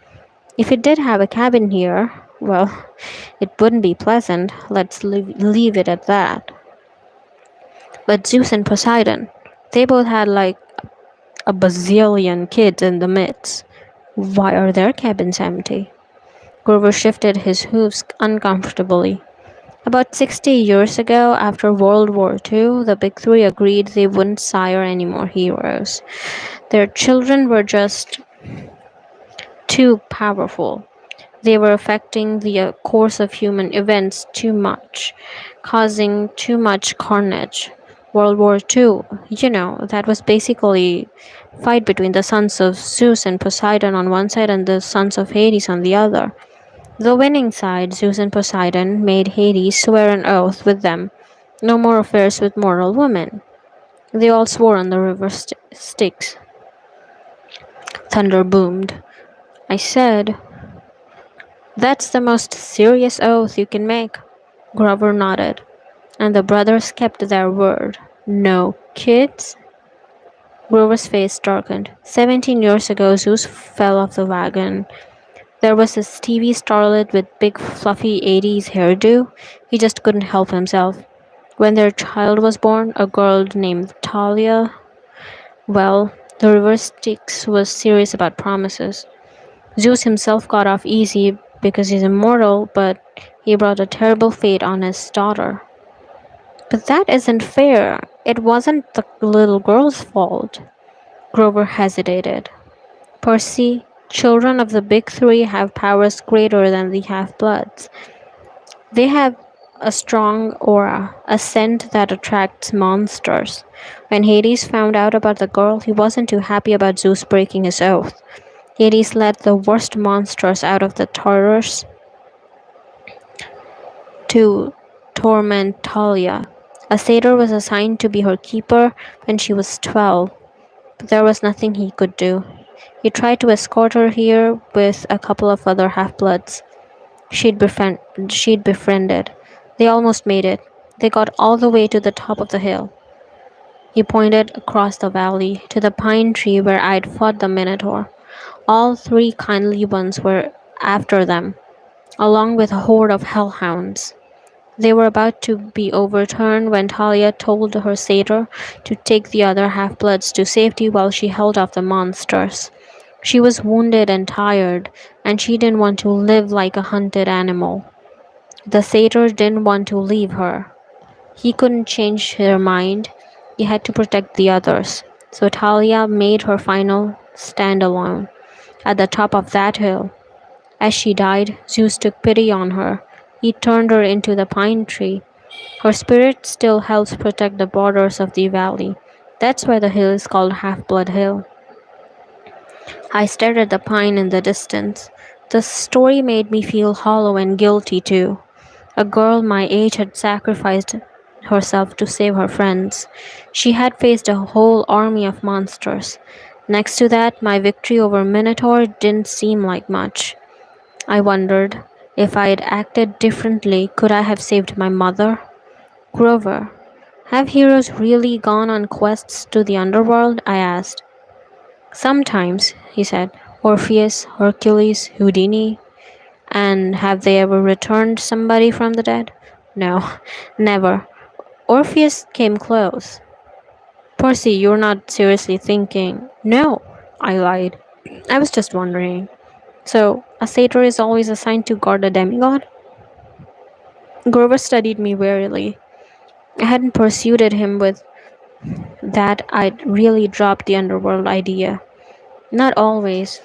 A: If he did have a cabin here, well, it wouldn't be pleasant. Let's leave it at that. But Zeus and Poseidon, they both had like a bazillion kids in the midst. Why are their cabins empty? Grover shifted his hooves uncomfortably. About 60 years ago, after World War II, the Big Three agreed they wouldn't sire any more heroes. Their children were just too powerful. They were affecting the course of human events too much, causing too much carnage. World War II, that was basically fight between the sons of Zeus and Poseidon on one side and the sons of Hades on the other. The winning side, Zeus and Poseidon, made Hades swear an oath with them, no more affairs with mortal women. They all swore on the river Styx. Thunder boomed. I said, "That's the most serious oath you can make." Grover nodded. And the brothers kept their word. No kids? Grover's face darkened. 17 years ago, Zeus fell off the wagon. There was this TV starlet with big fluffy 80s hairdo. He just couldn't help himself. When their child was born, a girl named Talia, well, the river Styx was serious about promises. Zeus himself got off easy because he's immortal, but he brought a terrible fate on his daughter. But that isn't fair. It wasn't the little girl's fault. Grover hesitated. Percy, children of the big three have powers greater than the half-bloods. They have a strong aura, a scent that attracts monsters. When Hades found out about the girl, he wasn't too happy about Zeus breaking his oath. Hades let the worst monsters out of the Tartarus to torment Talia. A satyr was assigned to be her keeper when she was 12, but there was nothing he could do. He tried to escort her here with a couple of other half-bloods she'd befriended. They almost made it. They got all the way to the top of the hill. He pointed across the valley to the pine tree where I'd fought the Minotaur. All three kindly ones were after them, along with a horde of hellhounds. They were about to be overturned when Talia told her satyr to take the other half-bloods to safety while she held off the monsters. She was wounded and tired, and she didn't want to live like a hunted animal. The satyr didn't want to leave her. He couldn't change her mind. He had to protect the others. So Talia made her final stand alone at the top of that hill. As she died, Zeus took pity on her. He turned her into the pine tree. Her spirit still helps protect the borders of the valley. That's why the hill is called Half-Blood Hill. I stared at the pine in the distance. The story made me feel hollow and guilty too. A girl my age had sacrificed herself to save her friends. She had faced a whole army of monsters. Next to that, my victory over Minotaur didn't seem like much. I wondered, if I had acted differently, could I have saved my mother? Grover, have heroes really gone on quests to the underworld? I asked. Sometimes, he said. Orpheus, Hercules, Houdini. And have they ever returned somebody from the dead? No, never. Orpheus came close. Percy, you're not seriously thinking. No, I lied. I was just wondering. So, a satyr is always assigned to guard a demigod? Grover studied me warily. I hadn't pursued him with that. I'd really dropped the underworld idea. Not always.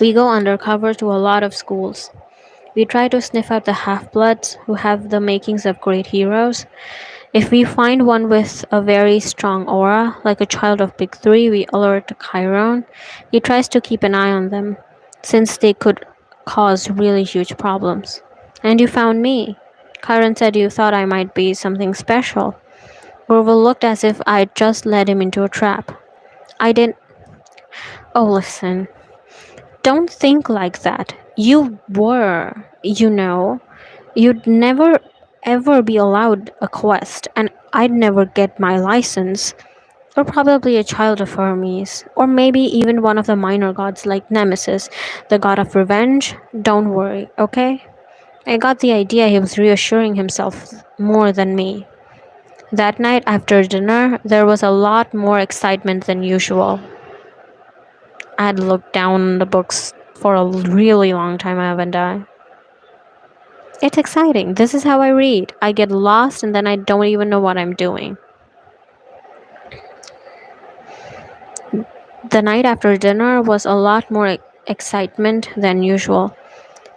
A: We go undercover to a lot of schools. We try to sniff out the half-bloods who have the makings of great heroes. If we find one with a very strong aura, like a child of Big Three, we alert Chiron. He tries to keep an eye on them, since they could cause really huge problems. And you found me. Chiron said you thought I might be something special. Grover looked as if I'd just led him into a trap. I didn't. Oh, listen. Don't think like that. You were, You'd never ever be allowed a quest, and I'd never get my license. Or probably a child of Hermes, or maybe even one of the minor gods like Nemesis, the god of revenge. Don't worry, okay? I got the idea he was reassuring himself more than me. That night after dinner, there was a lot more excitement than usual. I had looked down the books for a really long time, haven't I? It's exciting. This is how I read. I get lost and then I don't even know what I'm doing. The night after dinner was a lot more excitement than usual.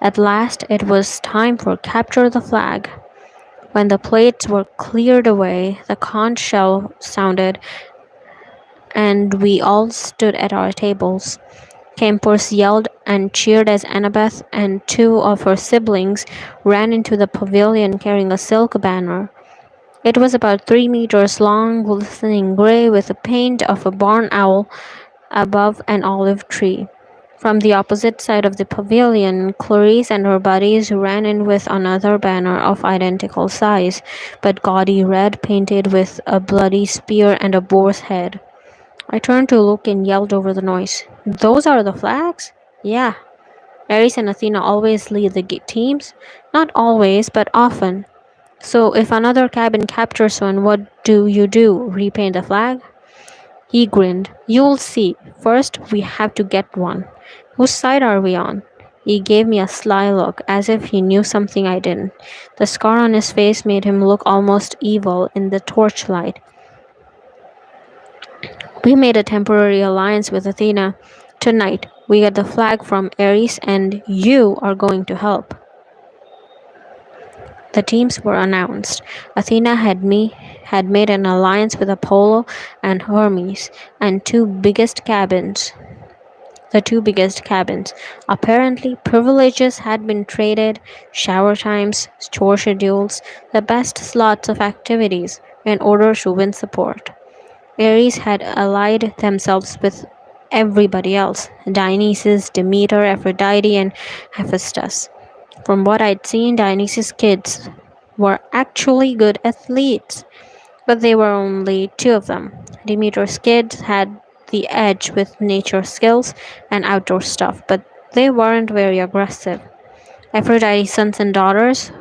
A: At last, it was time for Capture the Flag. When the plates were cleared away, the conch shell sounded, and we all stood at our tables. Campers yelled and cheered as Annabeth and two of her siblings ran into the pavilion carrying a silk banner. It was about 3 meters long, glistening gray with the paint of a barn owl above an olive tree. From the opposite side of the pavilion, Clarice and her buddies ran in with another banner of identical size, but gaudy red painted with a bloody spear and a boar's head. I turned to Luke and yelled over the noise. Those are the flags? Yeah. Ares and Athena always lead the teams. Not always, but often. So if another cabin captures one, what do you do? Repaint the flag? He grinned. You'll see. First, we have to get one. Whose side are we on? He gave me a sly look, as if he knew something I didn't. The scar on his face made him look almost evil in the torchlight. We made a temporary alliance with Athena. Tonight, we get the flag from Ares, and you are going to help. The teams were announced. Athena had made an alliance with Apollo and Hermes, and the two biggest cabins. Apparently, privileges had been traded, shower times, chore schedules, the best slots of activities, in order to win support. Ares had allied themselves with everybody else, Dionysus, Demeter, Aphrodite, and Hephaestus. From what I'd seen, Dionysus' kids were actually good athletes, but there were only two of them. Demeter's kids had the edge with nature skills and outdoor stuff, but they weren't very aggressive. Aphrodite's sons and daughters,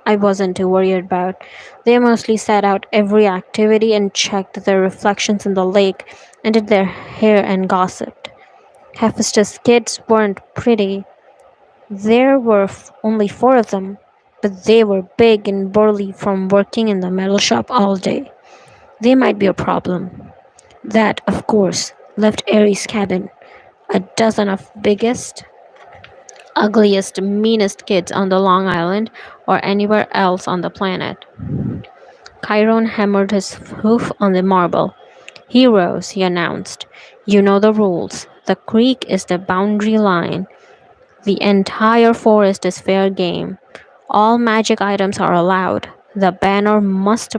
A: I wasn't too worried about. They mostly sat out every activity and checked their reflections in the lake and did their hair and gossiped. Hephaestus' kids weren't pretty. There were only four of them, but they were big and burly from working in the metal shop all day. They might be a problem. That, of course, left Ares' cabin. A dozen of biggest, ugliest, meanest kids on the Long Island or anywhere else on the planet. Chiron hammered his hoof on the marble. Heroes, he announced. You know the rules. The creek is the boundary line. The entire forest is fair game. All magic items are allowed. The banner must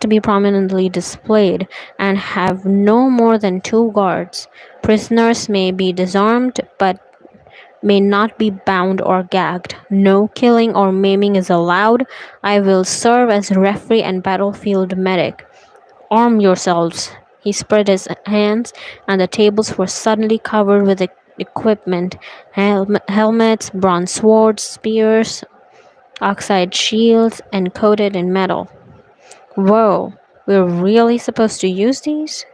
A: be prominently displayed and have no more than two guards. Prisoners may be disarmed but may not be bound or gagged. No killing or maiming is allowed. I will serve as referee and battlefield medic. Arm yourselves. He spread his hands, and the tables were suddenly covered with equipment helmets, bronze swords, spears, oxide shields, and coated in metal. Whoa, we're really supposed to use these?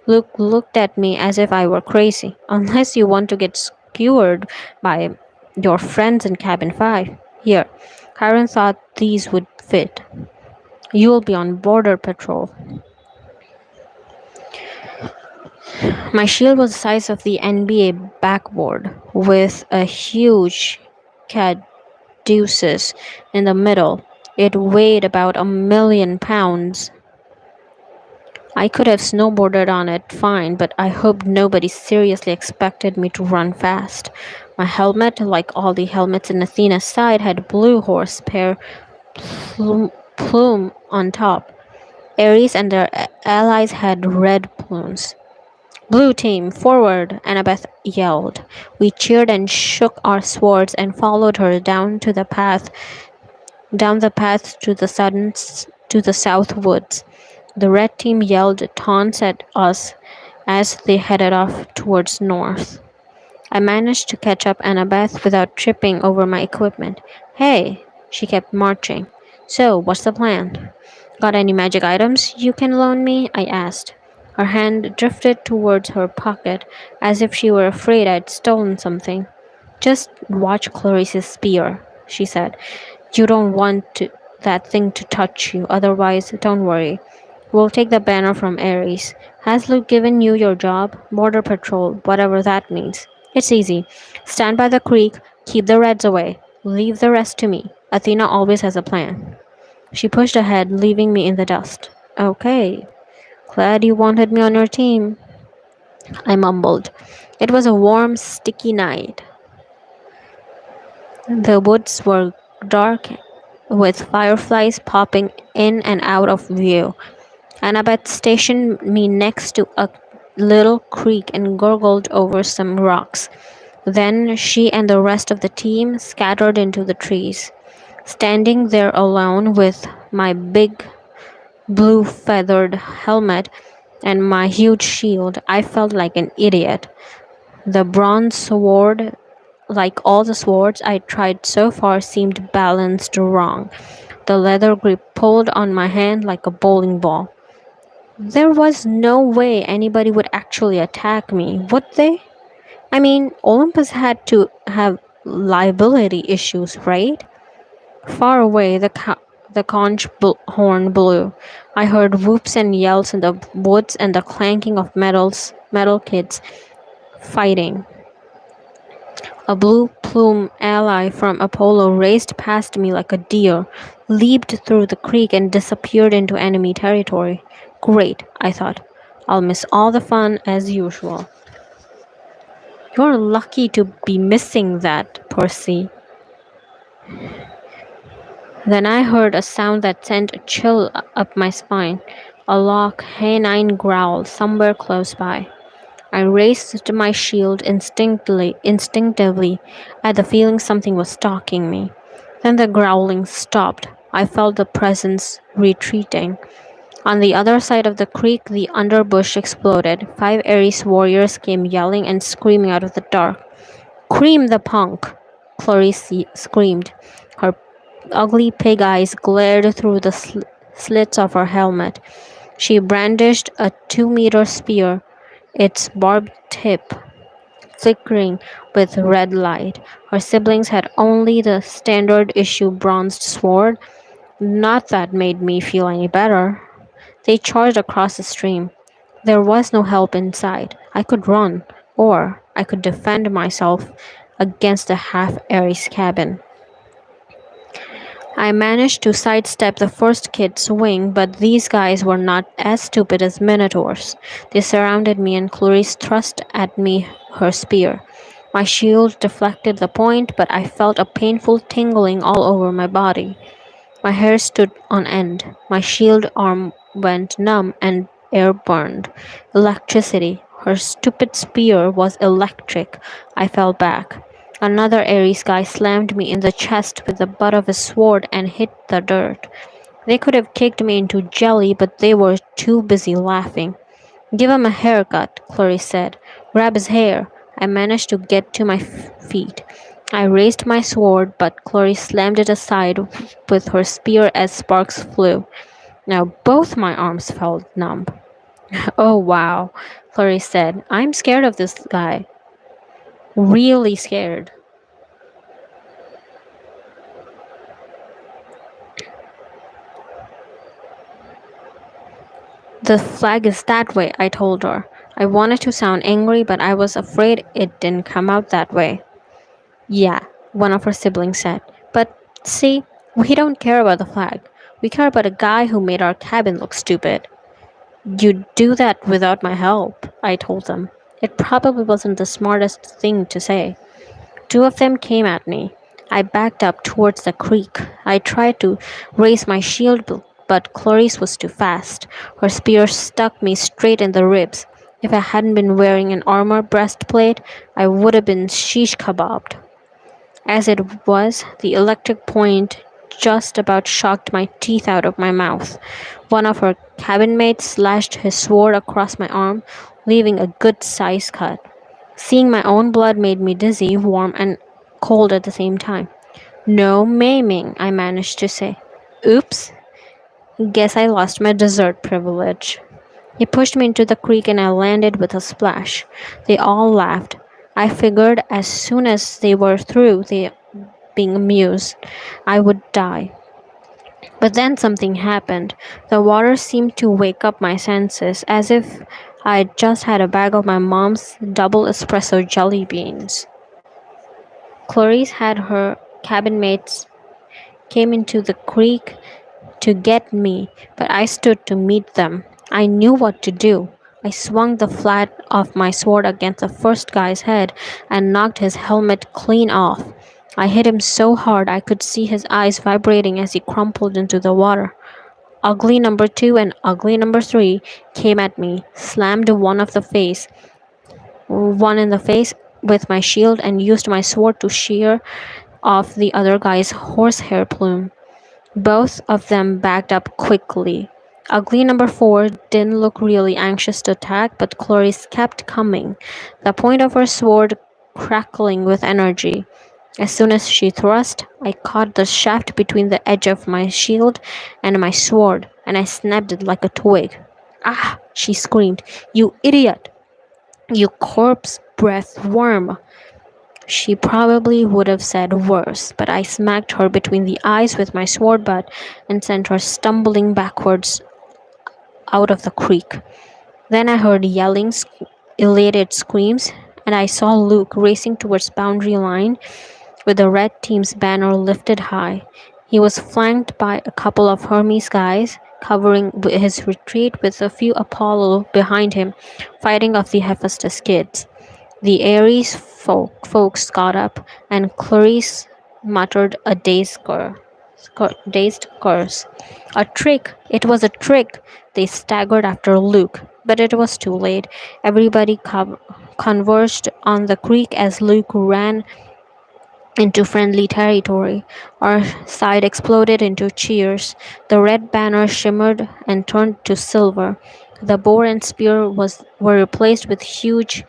A: Luke looked at me as if I were crazy. Unless you want to get skewered by your friends in cabin 5. Here, Karen thought these would fit. You'll be on border patrol. My shield was the size of the NBA backboard, with a huge caduceus in the middle. It weighed about 1,000,000 pounds. I could have snowboarded on it fine, but I hoped nobody seriously expected me to run fast. My helmet, like all the helmets in Athena's side, had blue horsehair plume on top. Ares and their allies had red plumes. Blue team, forward! Annabeth yelled. We cheered and shook our swords and followed her down the path to the south woods. The red team yelled taunts at us as they headed off towards north. I managed to catch up Annabeth without tripping over my equipment. Hey, she kept marching. So, what's the plan? Got any magic items you can loan me? I asked. Her hand drifted towards her pocket as if she were afraid I'd stolen something. Just watch Clarice's spear, she said. You don't want that thing to touch you, otherwise, don't worry. We'll take the banner from Ares. Has Luke given you your job? Border patrol, whatever that means. It's easy. Stand by the creek, keep the Reds away. Leave the rest to me. Athena always has a plan. She pushed ahead, leaving me in the dust. Okay. Glad you wanted me on your team, I mumbled. It was a warm, sticky night. The woods were dark, with fireflies popping in and out of view. Annabeth stationed me next to a little creek and gurgled over some rocks. Then she and the rest of the team scattered into the trees. Standing there alone with my big blue feathered helmet and my huge shield, I felt like an idiot. The bronze sword, like all the swords I tried so far, seemed balanced wrong. The leather grip pulled on my hand like a bowling ball. There was no way anybody would actually attack me, would they? I mean, Olympus had to have liability issues, right? Far away, the conch horn blew. I heard whoops and yells in the woods and the clanking of metal kids fighting. A blue plume ally from Apollo raced past me like a deer, leaped through the creek, and disappeared into enemy territory. Great, I thought. I'll miss all the fun as usual. You're lucky to be missing that, Percy. Then I heard a sound that sent a chill up my spine, a low canine growl somewhere close by. I raised my shield instinctively at the feeling something was stalking me. Then the growling stopped. I felt the presence retreating. On the other side of the creek, the underbush exploded. 5 Ares warriors came yelling and screaming out of the dark. Cream the punk! Clarice screamed. Her ugly pig eyes glared through the slits of her helmet. She brandished a 2-meter spear, its barbed tip flickering with red light. Her siblings had only the standard issue bronzed sword. Not that made me feel any better. They charged across the stream. There was no help in sight. I could run, or I could defend myself against the half Aries cabin. I managed to sidestep the first kid's swing, but these guys were not as stupid as minotaurs. They surrounded me and Clarice thrust at me her spear. My shield deflected the point, but I felt a painful tingling all over my body. My hair stood on end. My shield arm went numb and air burned. Electricity. Her stupid spear was electric. I fell back. Another Aries guy slammed me in the chest with the butt of his sword and hit the dirt. They could have kicked me into jelly, but they were too busy laughing. Give him a haircut, Clarice said. Grab his hair. I managed to get to my feet. I raised my sword, but Clarice slammed it aside with her spear as sparks flew. Now both my arms felt numb. Oh wow, Clarice said. I'm scared of this guy. Really scared. The flag is that way, I told her. I wanted to sound angry, but I was afraid it didn't come out that way. Yeah, one of her siblings said. But see, we don't care about the flag. We care about a guy who made our cabin look stupid. You'd do that without my help, I told them. It probably wasn't the smartest thing to say. Two of them came at me. I backed up towards the creek. I tried to raise my shield, but Clarice was too fast. Her spear stuck me straight in the ribs. If I hadn't been wearing an armor breastplate, I would have been shish kebabbed. As it was, the electric point just about shocked my teeth out of my mouth. One of her cabin mates slashed his sword across my arm, leaving a good size cut. Seeing my own blood made me dizzy, warm, and cold at the same time. No maiming, I managed to say. Oops. Guess I lost my dessert privilege. He pushed me into the creek and I landed with a splash. They all laughed. I figured as soon as they were through being amused, I would die. But then something happened. The water seemed to wake up my senses, as if I'd just had a bag of my mom's double espresso jelly beans. Clarice had her cabin mates came into the creek to get me, but I stood to meet them. I knew what to do. I swung the flat of my sword against the first guy's head and knocked his helmet clean off. I hit him so hard I could see his eyes vibrating as he crumpled into the water. Ugly number 2 and ugly number 3 came at me, slammed one in the face with my shield and used my sword to shear off the other guy's horsehair plume. Both of them backed up quickly. Ugly number 4 didn't look really anxious to attack, but Clarice kept coming, the point of her sword crackling with energy. As soon as she thrust, I caught the shaft between the edge of my shield and my sword, and I snapped it like a twig. Ah! She screamed. You idiot! You corpse breath worm! She probably would have said worse, but I smacked her between the eyes with my sword butt and sent her stumbling backwards out of the creek. Then I heard yelling, elated screams, and I saw Luke racing towards boundary line with the red team's banner lifted high. He was flanked by a couple of Hermes guys, covering his retreat with a few Apollo behind him, fighting off the Hephaestus kids. The Ares folks got up, and Clarice muttered a dazed curse. A trick! It was a trick! They staggered after Luke, but it was too late. Everybody converged on the creek as Luke ran into friendly territory. Our side exploded into cheers. The red banner shimmered and turned to silver. The bow and spear were replaced with huge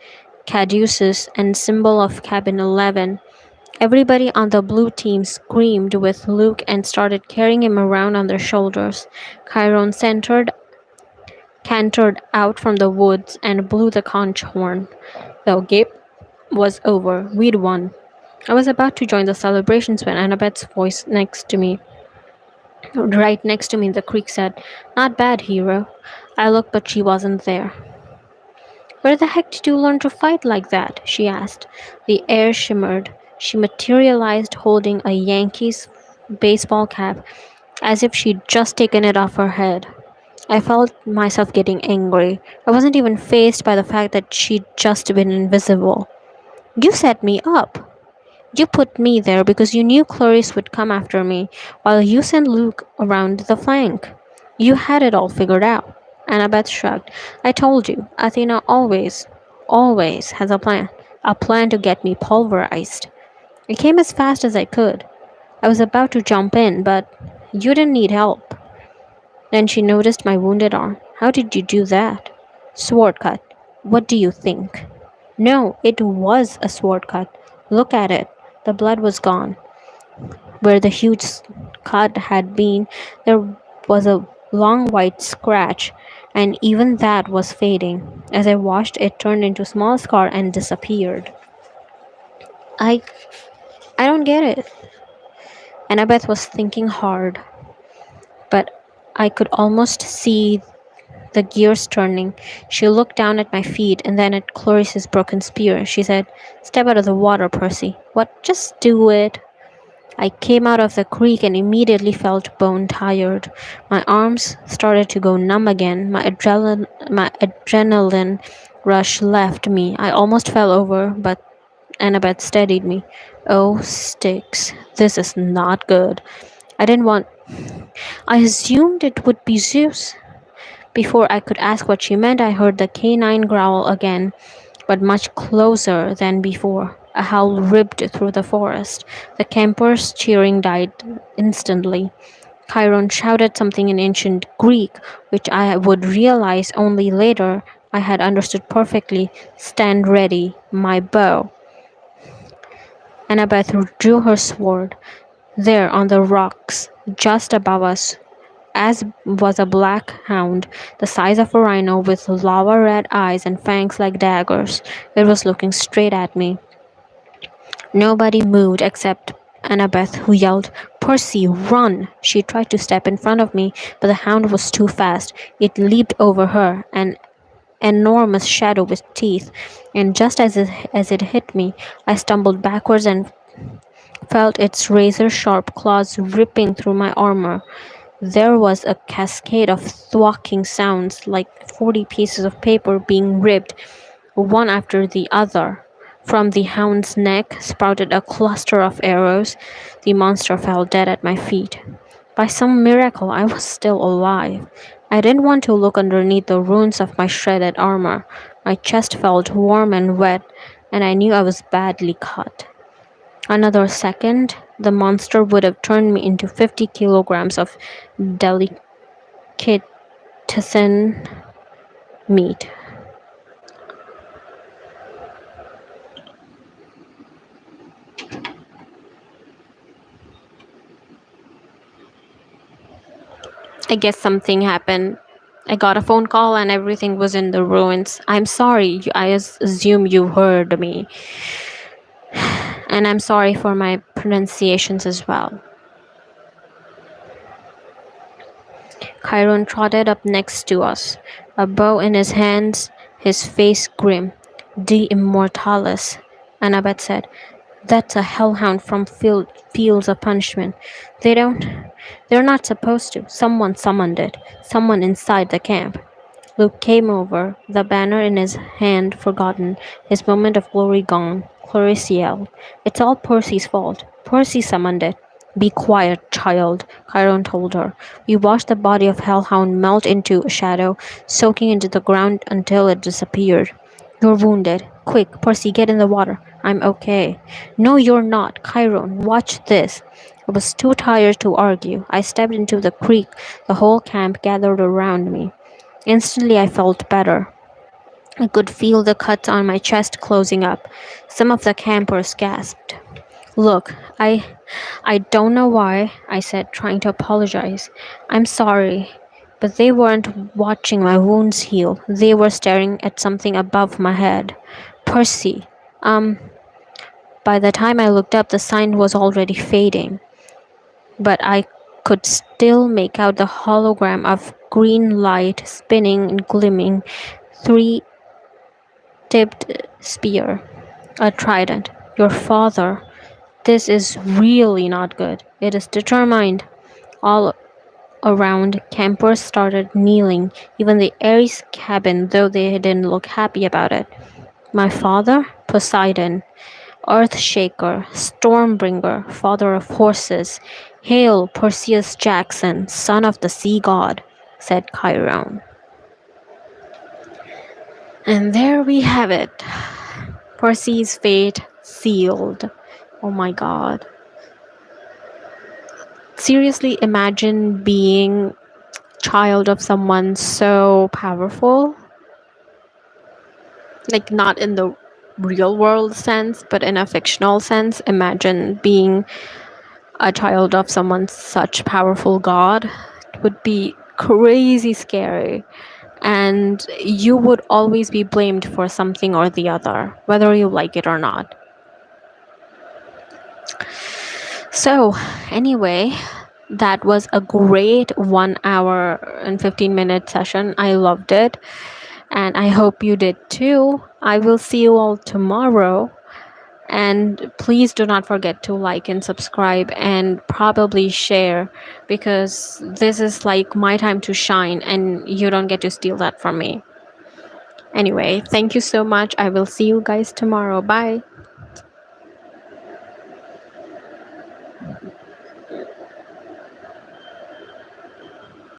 A: caduceus and symbol of cabin 11. Everybody on the blue team screamed with Luke and started carrying him around on their shoulders. Chiron cantered out from the woods and blew the conch horn. The game was over. We'd won. I was about to join the celebrations when Annabeth's voice right next to me in the creek said, "Not bad, hero." I looked, but she wasn't there. "Where the heck did you learn to fight like that?" she asked. The air shimmered. She materialized holding a Yankees baseball cap as if she'd just taken it off her head. I felt myself getting angry. I wasn't even fazed by the fact that she'd just been invisible. "You set me up. You put me there because you knew Clarice would come after me, while you sent Luke around the flank. You had it all figured out." Annabeth shrugged. "I told you, Athena always has a plan. A plan to get me pulverized. I came as fast as I could. I was about to jump in, but you didn't need help." Then she noticed my wounded arm. "How did you do that?" "Sword cut. What do you think?" No, it was a sword cut. Look at it. The blood was gone. Where the huge cut had been, there was a long white scratch, and even that was fading. As I watched, it turned into a small scar and disappeared. I I don't get it. Annabeth was thinking hard, but I could almost see the gears turning. She looked down at my feet and then at Clarice's broken spear. She said, "Step out of the water, Percy." "What? Just do it." I came out of the creek and immediately felt bone tired. My arms started to go numb again. My adrenaline rush left me. I almost fell over, but Annabeth steadied me. "Oh, sticks. This is not good." I didn't want. I assumed it would be Zeus. Before I could ask what she meant, I heard the canine growl again, but much closer than before. A howl ripped through the forest. The campers' cheering died instantly. Chiron shouted something in ancient Greek, which I would realize only later I had understood perfectly. "Stand ready, my bow." Annabeth drew her sword. There, on the rocks, just above us, as was a black hound, the size of a rhino with lava red eyes and fangs like daggers. It was looking straight at me. Nobody moved except Annabeth, who yelled, "Percy, run!" She tried to step in front of me, but the hound was too fast. It leaped over her, an enormous shadow with teeth, and just as it hit me, I stumbled backwards and felt its razor-sharp claws ripping through my armor. There was a cascade of thwacking sounds, like 40 pieces of paper being ripped, one after the other. From the hound's neck sprouted a cluster of arrows. The monster fell dead at my feet. By some miracle, I was still alive. I didn't want to look underneath the ruins of my shredded armor. My chest felt warm and wet, and I knew I was badly cut. Another second, the monster would have turned me into 50 kilograms of delicatessen meat. I guess something happened. I got a phone call and everything was in the ruins. I'm sorry. I assume you heard me. And I'm sorry for my pronunciations as well. Chiron trotted up next to us, a bow in his hands, his face grim. "De Immortalis," Annabeth said. "That's a hellhound from Fields of Punishment. They don't. They're not supposed to. Someone summoned it. Someone inside the camp." Luke came over, the banner in his hand forgotten, his moment of glory gone. Clarice yelled, "It's all Percy's fault. Percy summoned it." "Be quiet, child," Chiron told her. We watched the body of Hellhound melt into a shadow, soaking into the ground until it disappeared. "You're wounded. Quick, Percy, get in the water." "I'm okay." "No, you're not. Chiron, watch this." I was too tired to argue. I stepped into the creek. The whole camp gathered around me. Instantly, I felt better. I could feel the cuts on my chest closing up. Some of the campers gasped. Look, I don't know why, I said, trying to apologize. I'm sorry. But they weren't watching my wounds heal. They were staring at something above my head. Percy. Um, by the time I looked up, the sign was already fading, but I could still make out the hologram of green light spinning and gleaming, three tipped spear, a trident. Your father. This is really not good. It is determined. All around, campers started kneeling, even the Aries cabin, though they didn't look happy about it. My father? Poseidon. Earthshaker, Stormbringer, father of horses. Hail, Perseus Jackson, son of the sea god, said Chiron. And there we have it. Percy's fate sealed. Oh my god. Seriously, imagine being child of someone so powerful. Like, not in the real world sense, but in a fictional sense. Imagine being a child of someone such powerful god. It would be crazy scary. And you would always be blamed for something or the other, whether you like it or not. So, anyway, that was a great 1 hour and 15-minute session. I loved it. And I hope you did too. I will see you all tomorrow. And please do not forget to like and subscribe and probably share, because this is like my time to shine and you don't get to steal that from me. Anyway, thank you so much. I will see you guys tomorrow. Bye.